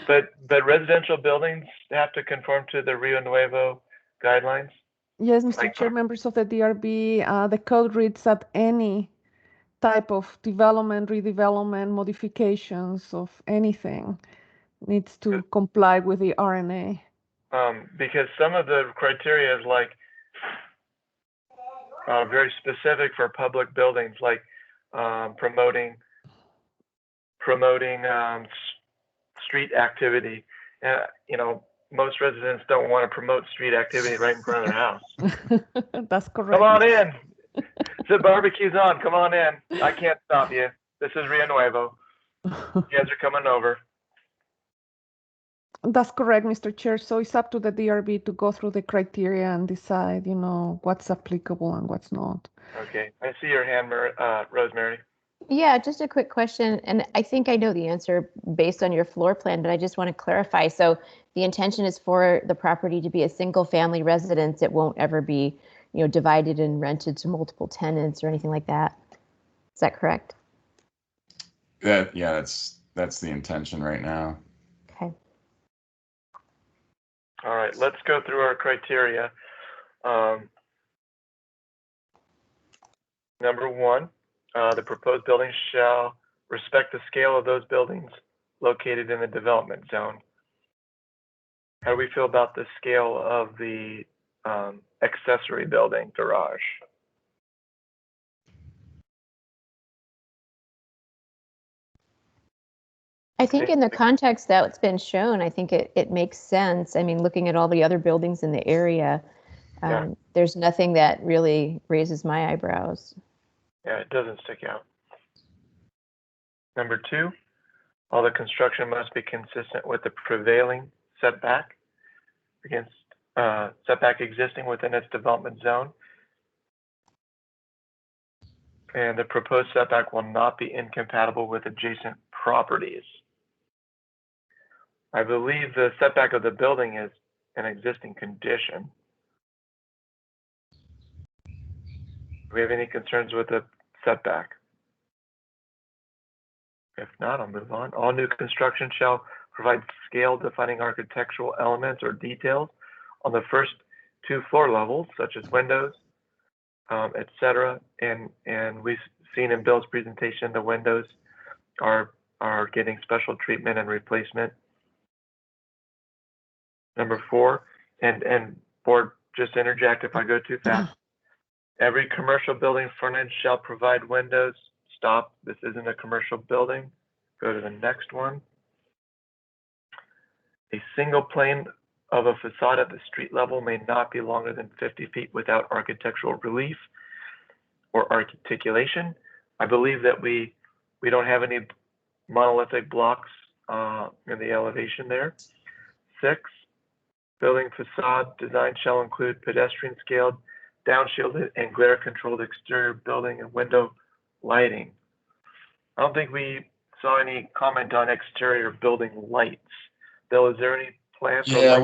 But residential buildings have to conform to the Rio Nuevo guidelines? Yes, Mr. Chair, members of the DRB, the code reads that any type of development, redevelopment, modifications of anything needs to comply with the RNA. Because some of the criteria is like very specific for public buildings, like promoting street activity. Most residents don't want to promote street activity right in front of their house. That's correct. Come on in. The barbecue's on. Come on in. I can't stop you. This is Rio Nuevo. You guys are coming over. That's correct, Mr. Chair. So it's up to the DRB to go through the criteria and decide, what's applicable and what's not. Okay. I see your hand, Rosemary. Yeah, just a quick question, and I think I know the answer based on your floor plan, but I just want to clarify. So the intention is for the property to be a single family residence. It won't ever be, divided and rented to multiple tenants or anything like that. Is that correct? Yeah, that's the intention right now. Okay. All right, let's go through our criteria. Number one, the proposed building shall respect the scale of those buildings located in the development zone. How do we feel about the scale of the accessory building garage? I think in the context that's been shown, I think it makes sense. I mean, looking at all the other buildings in the area, there's nothing that really raises my eyebrows. Yeah, it doesn't stick out. Number two, all the construction must be consistent with the prevailing setback existing within its development zone. And the proposed setback will not be incompatible with adjacent properties. I believe the setback of the building is an existing condition. Do we have any concerns with the setback? If not, I'll move on. All new construction shall provide scale defining architectural elements or details on the first two floor levels, such as windows, etc. And we've seen in Bill's presentation, the windows are getting special treatment and replacement. Number four, and board, just interject if I go too fast. Every commercial building frontage shall provide windows. Stop, this isn't a commercial building. Go to the next one. A single plane of a facade at the street level may not be longer than 50 feet without architectural relief or articulation. I believe that we don't have any monolithic blocks in the elevation there. 6, building facade design shall include pedestrian scaled, downshielded, and glare controlled exterior building and window lighting. I don't think we saw any comment on exterior building lights. Bill, is there any plans? Yeah,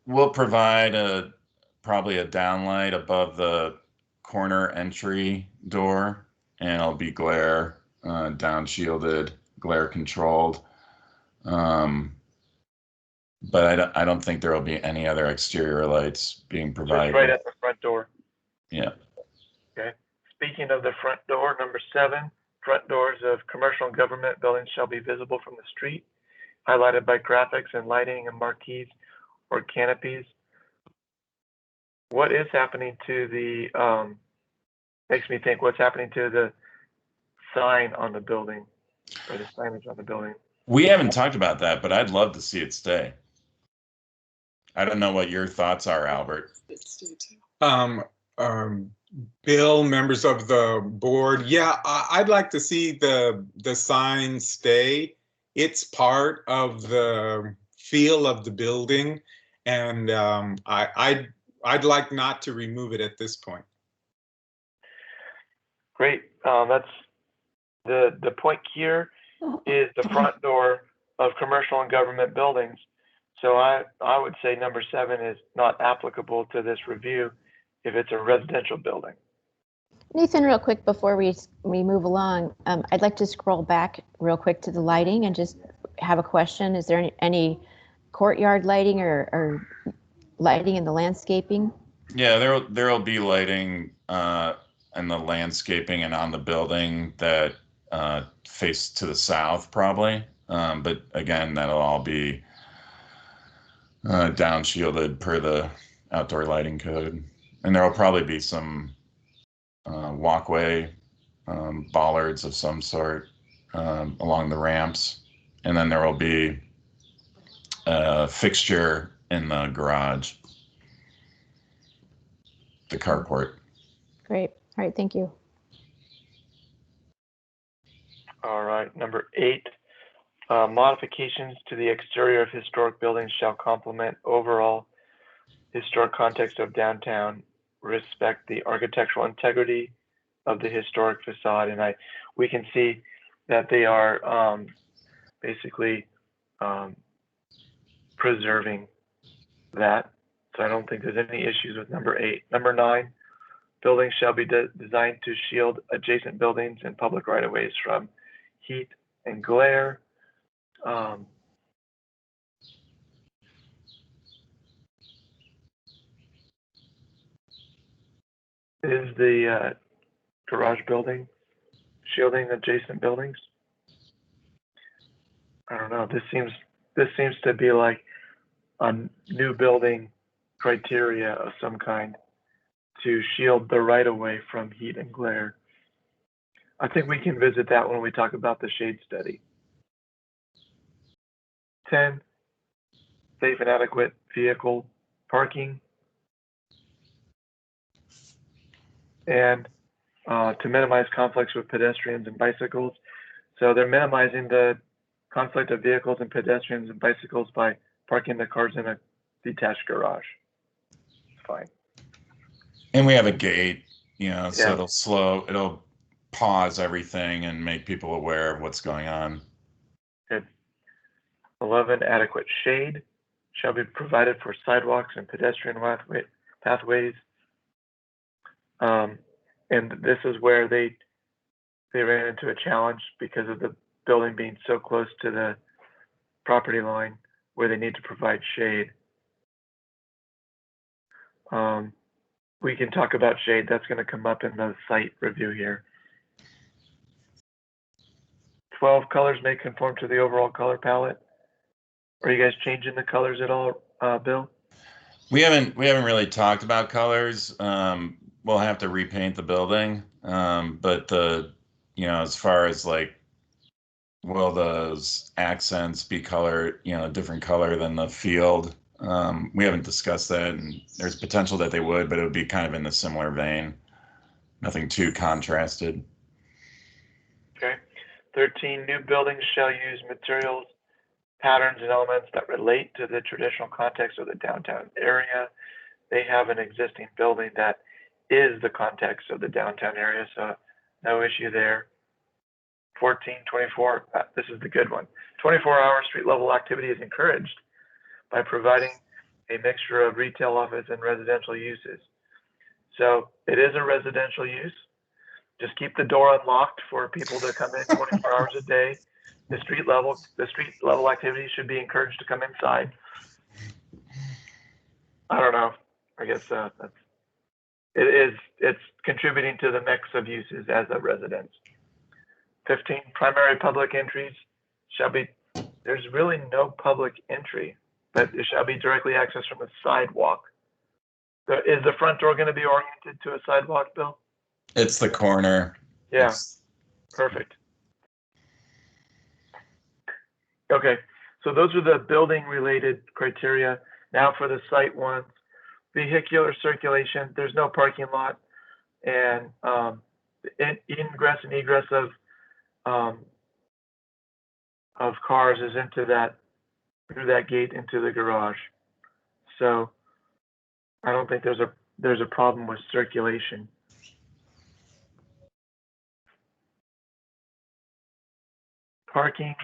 we'll provide probably a downlight above the corner entry door, and it'll be glare downshielded, glare controlled. But I don't think there will be any other exterior lights being provided. So it's right at the front door. Yeah. Okay. Speaking of the front door, number 7, front doors of commercial and government buildings shall be visible from the street, highlighted by graphics and lighting and marquees or canopies. What is happening to the, makes me think, what's happening to the sign on the building or the signage on the building? We haven't talked about that, but I'd love to see it stay. I don't know what your thoughts are, Albert. Bill, members of the board, yeah, I'd like to see the sign stay. It's part of the feel of the building, and I'd like not to remove it at this point. Great. That's the point here is the front door of commercial and government buildings. So I would say number 7 is not applicable to this review if it's a residential building. Nathan, real quick before we move along, I'd like to scroll back real quick to the lighting and just have a question. Is there any courtyard lighting or lighting in the landscaping? Yeah, there'll be lighting in the landscaping and on the building that face to the south probably. But again, that'll all be down shielded per the outdoor lighting code. And there'll probably be some walkway bollards of some sort along the ramps. And then there will be a fixture in the garage, the carport. Great. All right, thank you. All right, number 8, modifications to the exterior of historic buildings shall complement overall historic context of downtown, respect the architectural integrity of the historic facade. And we can see that they are basically preserving that. So I don't think there's any issues with number 8. Number 9, buildings shall be designed to shield adjacent buildings and public right-of-ways from heat and glare. Is the garage building shielding adjacent buildings? I don't know. This seems to be like a new building criteria of some kind to shield the right-of-way from heat and glare. I think we can visit that when we talk about the shade study. 10, safe and adequate vehicle parking. And to minimize conflicts with pedestrians and bicycles. So they're minimizing the conflict of vehicles and pedestrians and bicycles by parking the cars in a detached garage. It's fine. And we have a gate, so Yeah. it'll pause everything and make people aware of what's going on. Good. 11, adequate shade shall be provided for sidewalks and pedestrian pathways. And this is where they ran into a challenge because of the building being so close to the property line where they need to provide shade. We can talk about shade. That's going to come up in the site review here. 12, colors may conform to the overall color palette. Are you guys changing the colors at all, Bill? We haven't really talked about colors. We'll have to repaint the building, but as far as will those accents be color, different color than the field? We haven't discussed that, and there's potential that they would, but it would be kind of in a similar vein. Nothing too contrasted. Okay. 13, new buildings shall use materials, patterns, and elements that relate to the traditional context of the downtown area. They have an existing building that is the context of the downtown area, so no issue there. 14, 24, this is the good one. 24-hour street level activity is encouraged by providing a mixture of retail, office, and residential uses. So it is a residential use. Just keep the door unlocked for people to come in 24 hours a day. The street level activity should be encouraged to come inside. I don't know. I guess it's contributing to the mix of uses as a residence. 15, primary public entries shall be, there's really no public entry, but it shall be directly accessed from a sidewalk. So is the front door going to be oriented to a sidewalk, Bill? It's the corner. Yeah, perfect. Okay, so those are the building related criteria. Now for the site ones, vehicular circulation, there's no parking lot and the ingress and egress of cars is through that gate into the garage. So I don't think there's a problem with circulation. Parking.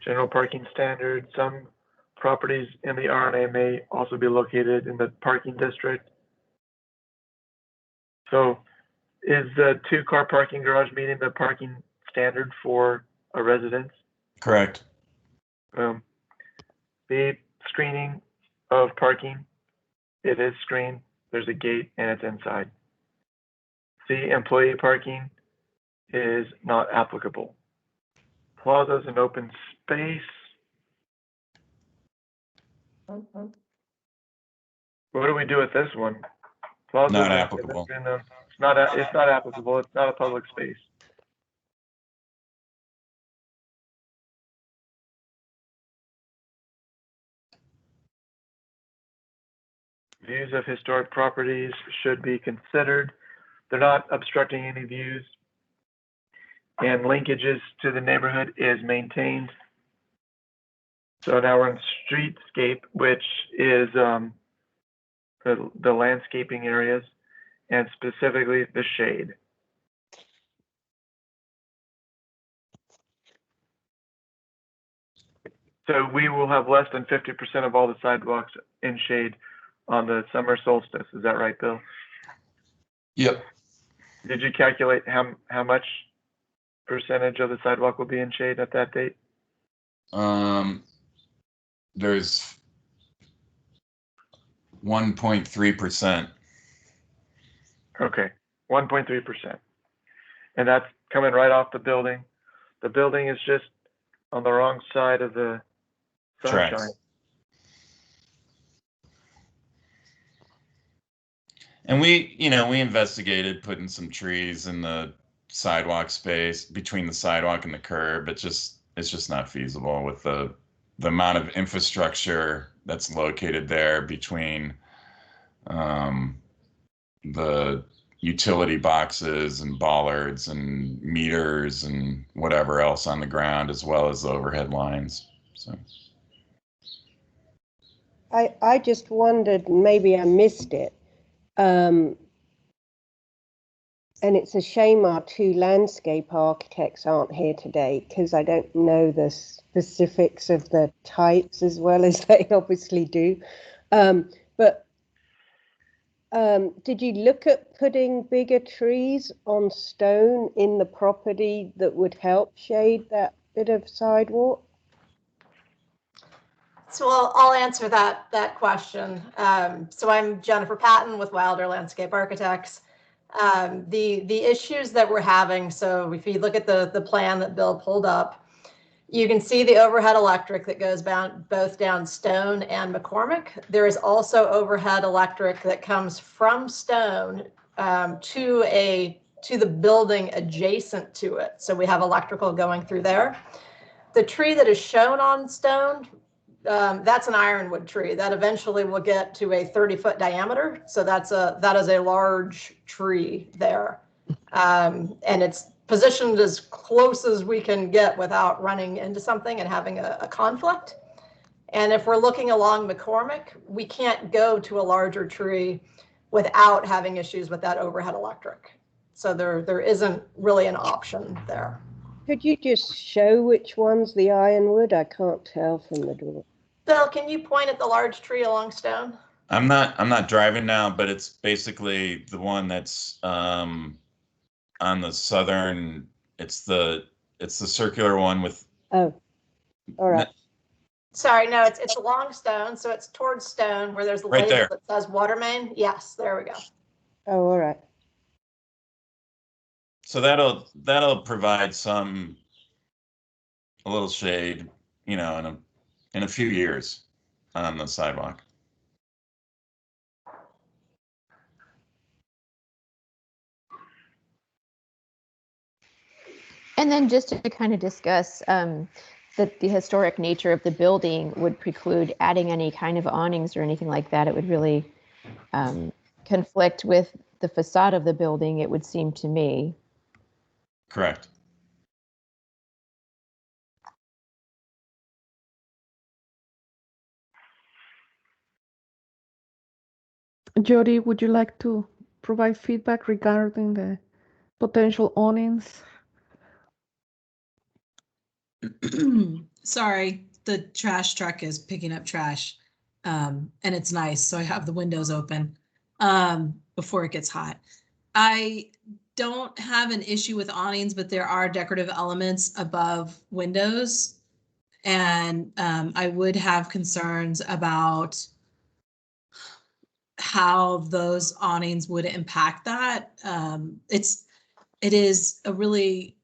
General parking standards. Some properties in the RNA may also be located in the parking district. So is the 2-car parking garage meeting the parking standard for a residence? Correct. The screening of parking, it is screened. There's a gate and it's inside. The employee parking is not applicable. Plazas and open space. What do we do with this one? Plazas Not and- applicable. It's not applicable. It's not a public space. Views of historic properties should be considered. They're not obstructing any views. And linkages to the neighborhood is maintained. So now we're in streetscape, which is the landscaping areas and specifically the shade. So we will have less than 50% of all the sidewalks in shade on the summer solstice. Is that right, Bill? Yep. Did you calculate how much percentage of the sidewalk will be in shade at that date? There's 1.3%. Okay, 1.3%. And that's coming right off the building. The building is just on the wrong side of the sunshine. Tracks. And we investigated putting some trees in the sidewalk space between the sidewalk and the curb. It's just not feasible with the amount of infrastructure that's located there between the utility boxes and bollards and meters and whatever else on the ground, as well as the overhead lines. So I just wondered, maybe I missed it. And it's a shame our 2 landscape architects aren't here today, because I don't know the specifics of the types as well as they obviously do. But did you look at putting bigger trees on stone in the property that would help shade that bit of sidewalk? So I'll answer that question. So I'm Jennifer Patton with Wilder Landscape Architects. The issues that we're having, so if you look at the plan that Bill pulled up, you can see the overhead electric that goes both down Stone and McCormick. There is also overhead electric that comes from Stone to the building adjacent to it. So we have electrical going through there. The tree that is shown on Stone, that's an ironwood tree that eventually will get to a 30-foot diameter. So that is a large tree there. And it's positioned as close as we can get without running into something and having a conflict. And if we're looking along McCormick, we can't go to a larger tree without having issues with that overhead electric. So there isn't really an option there. Could you just show which one's the ironwood? I can't tell from the door. Bill, can you point at the large tree along Stone? I'm not driving now, but it's basically the one that's on the southern. It's the circular one with. Oh, all right. Sorry, no, it's along Stone, so it's towards Stone where there's a Right label there. that says water main. Yes, there we go. Oh, all right. So that'll provide a little shade, in a few years on the sidewalk. And then just to kind of discuss that the historic nature of the building would preclude adding any kind of awnings or anything like that. It would really conflict with the facade of the building, it would seem to me. Correct. Jody, would you like to provide feedback regarding the potential awnings? Sorry, the trash truck is picking up trash. And it's nice, so I have the windows open before it gets hot. I don't have an issue with awnings, but there are decorative elements above windows. And I would have concerns about how those awnings would impact that. It is a really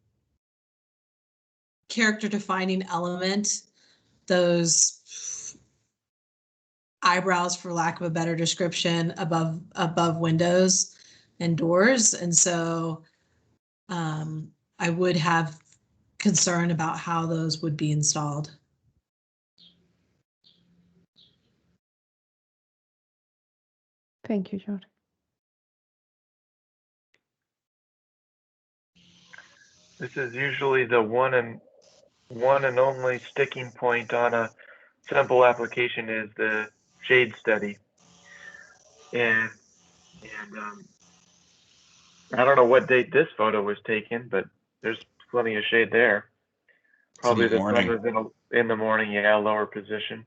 character defining element, those eyebrows, for lack of a better description, above windows and doors. And so I would have concern about how those would be installed. Thank you, Jody. This is usually the one and only sticking point on a simple application is the shade study. And I don't know what date this photo was taken, but there's plenty of shade there. Probably the sun was in the morning, yeah, lower position.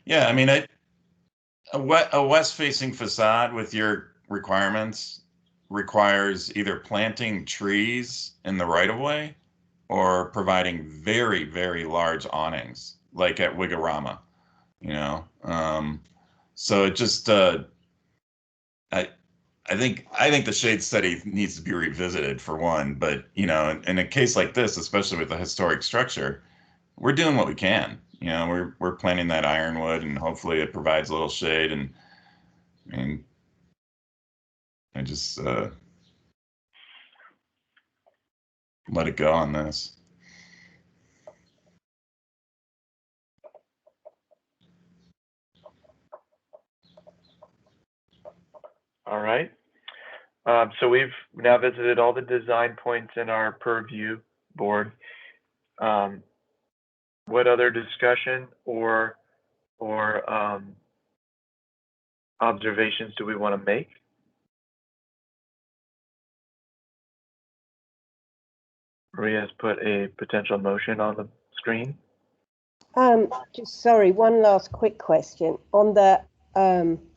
Yeah, I mean, a west-facing facade with your requirements requires either planting trees in the right-of-way or providing very, very large awnings, like at Wigorama, you know? So it just, I think the shade study needs to be revisited for one, but you know, in a case like this, especially with a historic structure, we're doing what we can. You know, we're planting that ironwood, and hopefully it provides a little shade. And I mean, I just let it go on this. All right. So we've now visited all the design points in our purview board. What other discussion or observations do we want to make? Maria has put a potential motion on the screen. Just sorry, one last quick question on the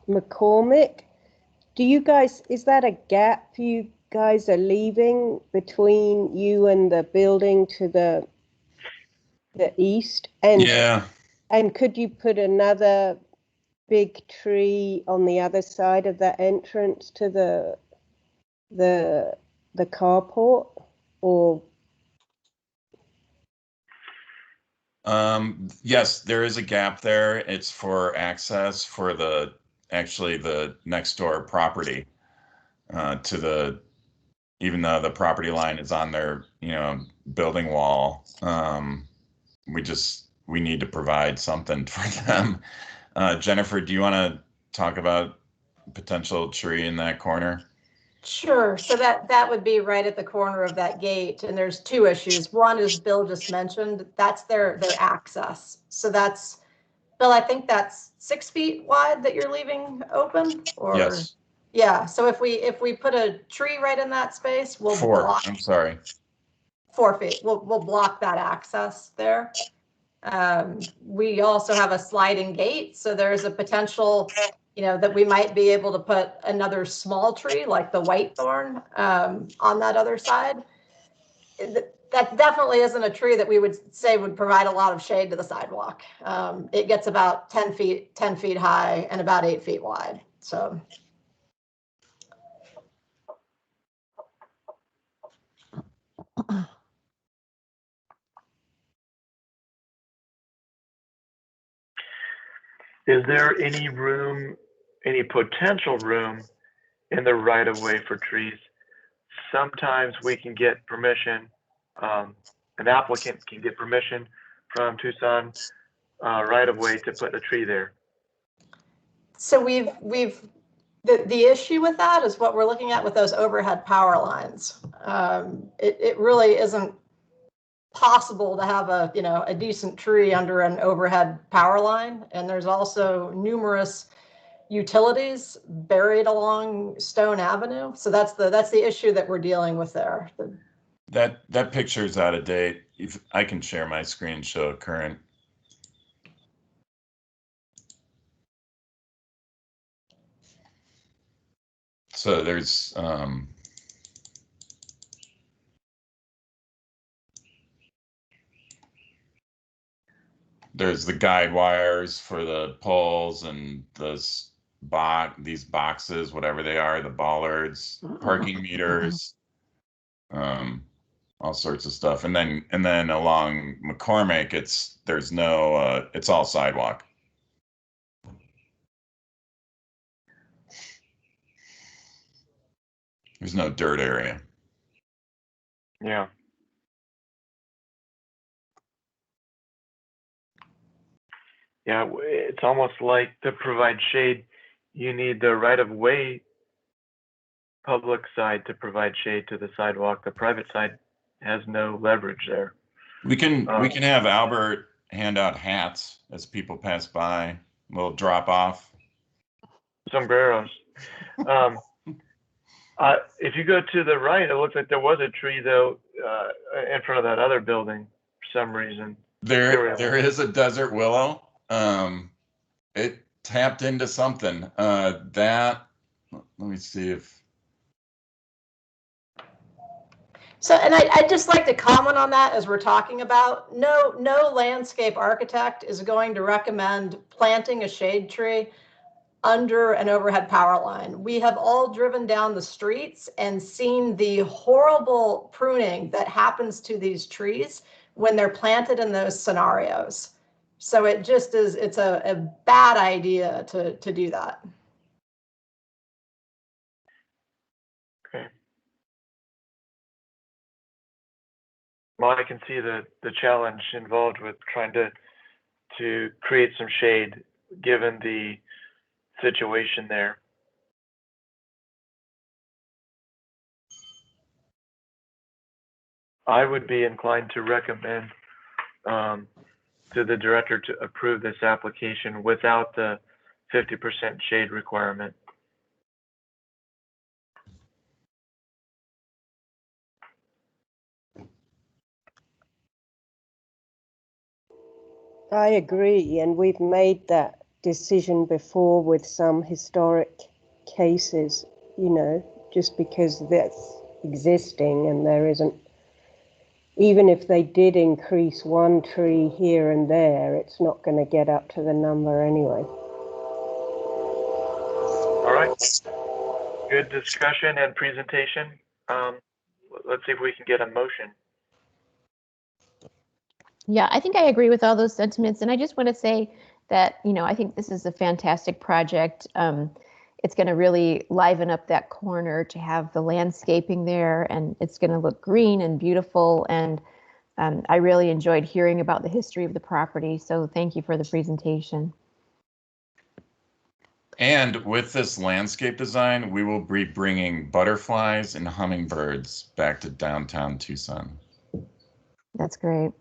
McCormick. Do you guys, is that a gap you guys are leaving between you and the building to the east? And yeah, and could you put another big tree on the other side of the entrance to the carport, or? yes, there is a gap there. It's for access for the next door property to the, even though the property line is on their, you know, building wall. We need to provide something for them. Jennifer, do you want to talk about potential tree in that corner? Sure. So that would be right at the corner of that gate. And there's two issues. One is Bill just mentioned, that's their access. So that's, Bill, I think that's 6 feet wide that you're leaving open, or? Yes. Yeah. So if we put a tree right in that space, we'll 4. block I'm sorry. 4 feet. We'll block that access there. We also have a sliding gate, so there's a potential, you know, that we might be able to put another small tree like the whitethorn on that other side. That definitely isn't a tree that we would say would provide a lot of shade to the sidewalk. It gets about 10 feet high and about 8 feet wide. So. Is there any room, any potential room in the right of way for trees? Sometimes we can get permission an applicant can get permission from Tucson right of way to put a tree there. So the issue with that is what we're looking at with those overhead power lines. It really isn't possible to have a decent tree under an overhead power line, and there's also numerous utilities buried along Stone Avenue. So that's the issue that we're dealing with there. That picture's out of date. If I can share my screen and show current. So there's the guide wires for the poles and these boxes, whatever they are, the bollards, parking meters, all sorts of stuff. And then along McCormick, it's all sidewalk. There's no dirt area. Yeah. Yeah, it's almost like to provide shade, you need the right of way public side to provide shade to the sidewalk. The private side has no leverage there. We can have Albert hand out hats as people pass by, a little drop off. Sombreros. If you go to the right, it looks like there was a tree though in front of that other building for some reason. There is a desert willow. It tapped into something. Let me see if. So, and I'd just like to comment on that as we're talking about, no landscape architect is going to recommend planting a shade tree under an overhead power line. We have all driven down the streets and seen the horrible pruning that happens to these trees when they're planted in those scenarios. So it's a bad idea to do that. Okay. Well, I can see the challenge involved with trying to create some shade given the situation there. I would be inclined to recommend to the director to approve this application without the 50% shade requirement. I agree, and we've made that decision before with some historic cases, just because that's existing and there isn't, even if they did increase one tree here and there, it's not going to get up to the number anyway. All right. Good discussion and presentation. Let's see if we can get a motion. Yeah, I think I agree with all those sentiments. And I just want to say that, I think this is a fantastic project. It's going to really liven up that corner to have the landscaping there, and it's going to look green and beautiful. And I really enjoyed hearing about the history of the property. So thank you for the presentation. And with this landscape design, we will be bringing butterflies and hummingbirds back to downtown Tucson. That's great.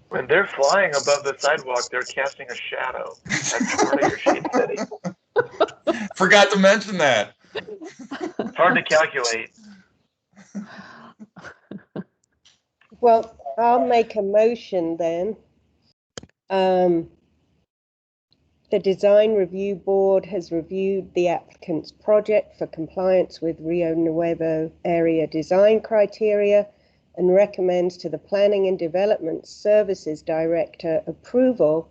When they're flying above the sidewalk, they're casting a shadow. That's part of your shade setting. Forgot to mention that. It's hard to calculate. Well, I'll make a motion then. The Design Review Board has reviewed the applicant's project for compliance with Rio Nuevo area design criteria and recommends to the Planning and Development Services Director approval,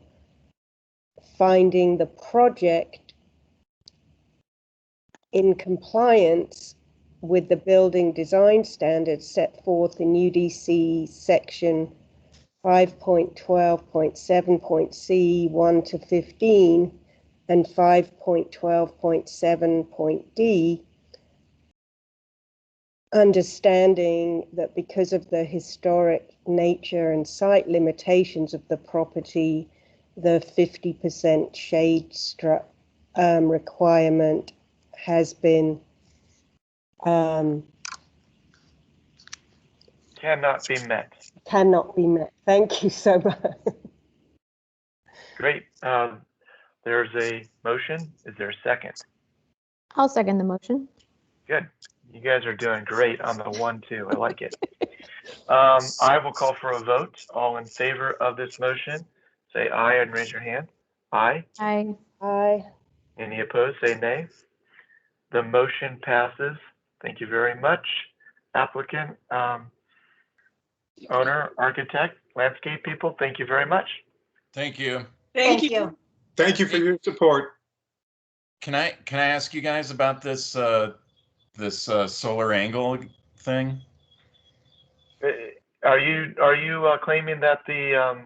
finding the project in compliance with the building design standards set forth in UDC section 5.12.7.c 1 to 15 and 5.12.7.d, understanding that because of the historic nature and site limitations of the property, the 50% shade requirement has been Cannot be met. cannot be met. Thank you so much. Great. There's a motion. Is there a second? I'll second the motion. Good. You guys are doing great on the 1-2. I like it. I will call for a vote. All in favor of this motion, say aye and raise your hand. Aye. Aye. Aye. Any opposed, say nay. The motion passes. Thank you very much. Applicant, owner, architect, landscape people, thank you very much. Thank you. Thank you. Thank you for your support. Can I ask you guys about this solar angle thing? Are you claiming that the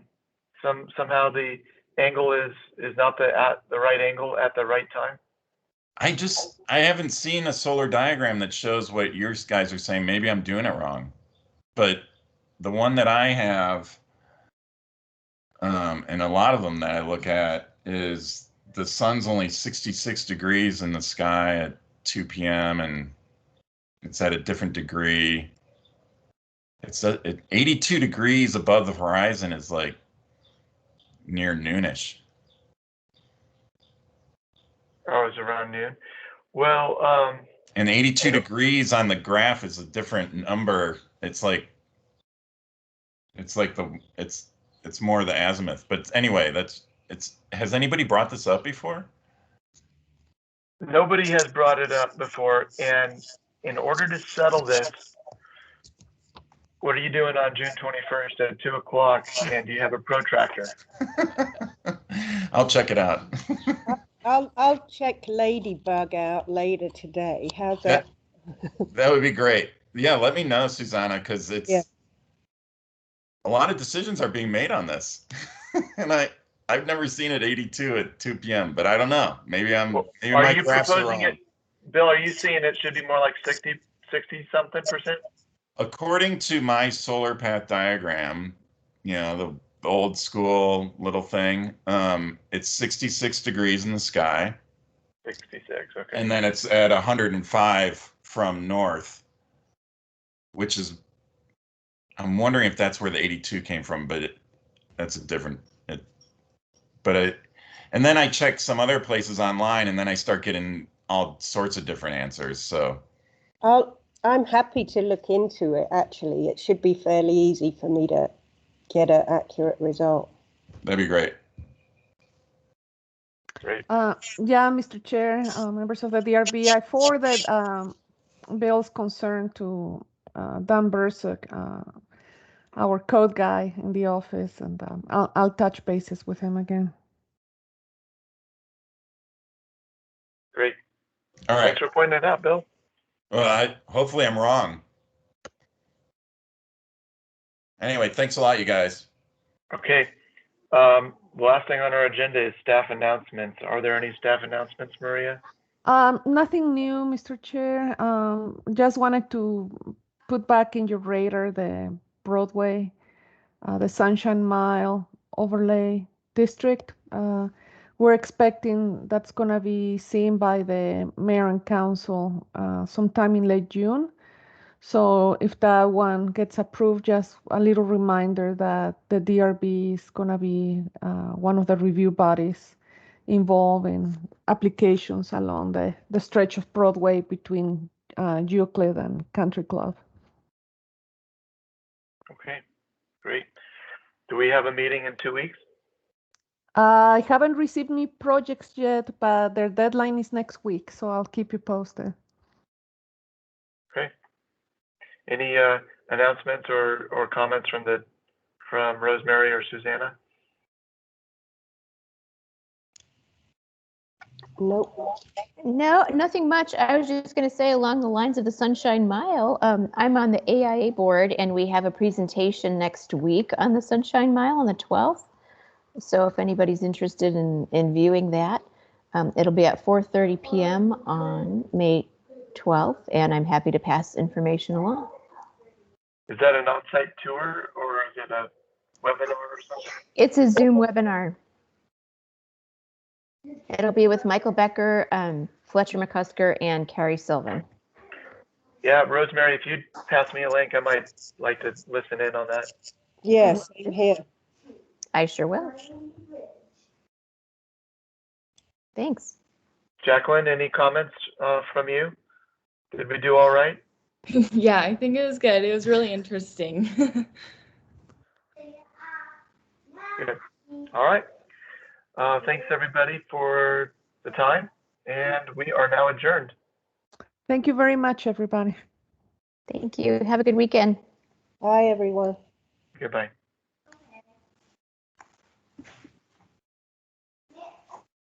somehow the angle is not the right angle at the right time? I haven't seen a solar diagram that shows what your guys are saying. Maybe I'm doing it wrong, but the one that I have, and a lot of them that I look at, is the sun's only 66 degrees in the sky at 2 p.m. and it's at a different degree. It's at 82 degrees above the horizon is like near noonish. Oh, it's around noon. Well, and 82 degrees on the graph is a different number. It's more the azimuth. But anyway, has anybody brought this up before? Nobody has brought it up before, and in order to settle this, what are you doing on June 21st at 2 o'clock? And do you have a protractor? I'll check it out. I'll check Ladybug out later today. How's that? That would be great. Yeah, let me know, Susanna, because it's a lot of decisions are being made on this, and I've never seen it 82 at 2 p.m. But I don't know. Maybe my graphs are wrong. Bill, are you seeing it should be more like 60 something percent? According to my solar path diagram, the old school little thing, it's 66 degrees in the sky. 66, okay. And then it's at 105 from north, which is, I'm wondering if that's where the 82 came from, but that's a different, and then I check some other places online and then I start getting all sorts of different answers, so. I'm happy to look into it, actually. It should be fairly easy for me to get an accurate result. That'd be great. Great. Yeah, Mr. Chair, members of the DRB, I forwarded Bill's concern to Dan Bursuck, our code guy in the office, and I'll touch bases with him again. Great. All right. Thanks for pointing it out, Bill. Well, hopefully I'm wrong. Anyway, thanks a lot, you guys. Okay. Last thing on our agenda is staff announcements. Are there any staff announcements, Maria? Nothing new, Mr. Chair. Just wanted to put back in your radar the Broadway, the Sunshine Mile overlay district. We're expecting that's going to be seen by the mayor and council sometime in late June. So if that one gets approved, just a little reminder that the DRB is going to be one of the review bodies involved in applications along the stretch of Broadway between Euclid and Country Club. Okay, great. Do we have a meeting in 2 weeks? I haven't received any projects yet, but their deadline is next week, so I'll keep you posted. Okay. Any announcements or comments from Rosemary or Susanna? Nope. No, nothing much. I was just going to say along the lines of the Sunshine Mile, I'm on the AIA board and we have a presentation next week on the Sunshine Mile on the 12th. So if anybody's interested in viewing that, it'll be at 4:30 p.m. on May 12th, and I'm happy to pass information along. Is that an on-site tour or is it a webinar or something? It's a Zoom webinar. It'll be with Michael Becker, Fletcher McCusker, and Carrie Sylvan. Yeah, Rosemary, if you'd pass me a link, I might like to listen in on that. Yes, same here. I sure will. Thanks. Jacqueline, any comments from you? Did we do all right? Yeah, I think it was good. It was really interesting. Good. All right. Thanks everybody for the time, and we are now adjourned. Thank you very much, everybody. Thank you. Have a good weekend. Bye, everyone. Goodbye.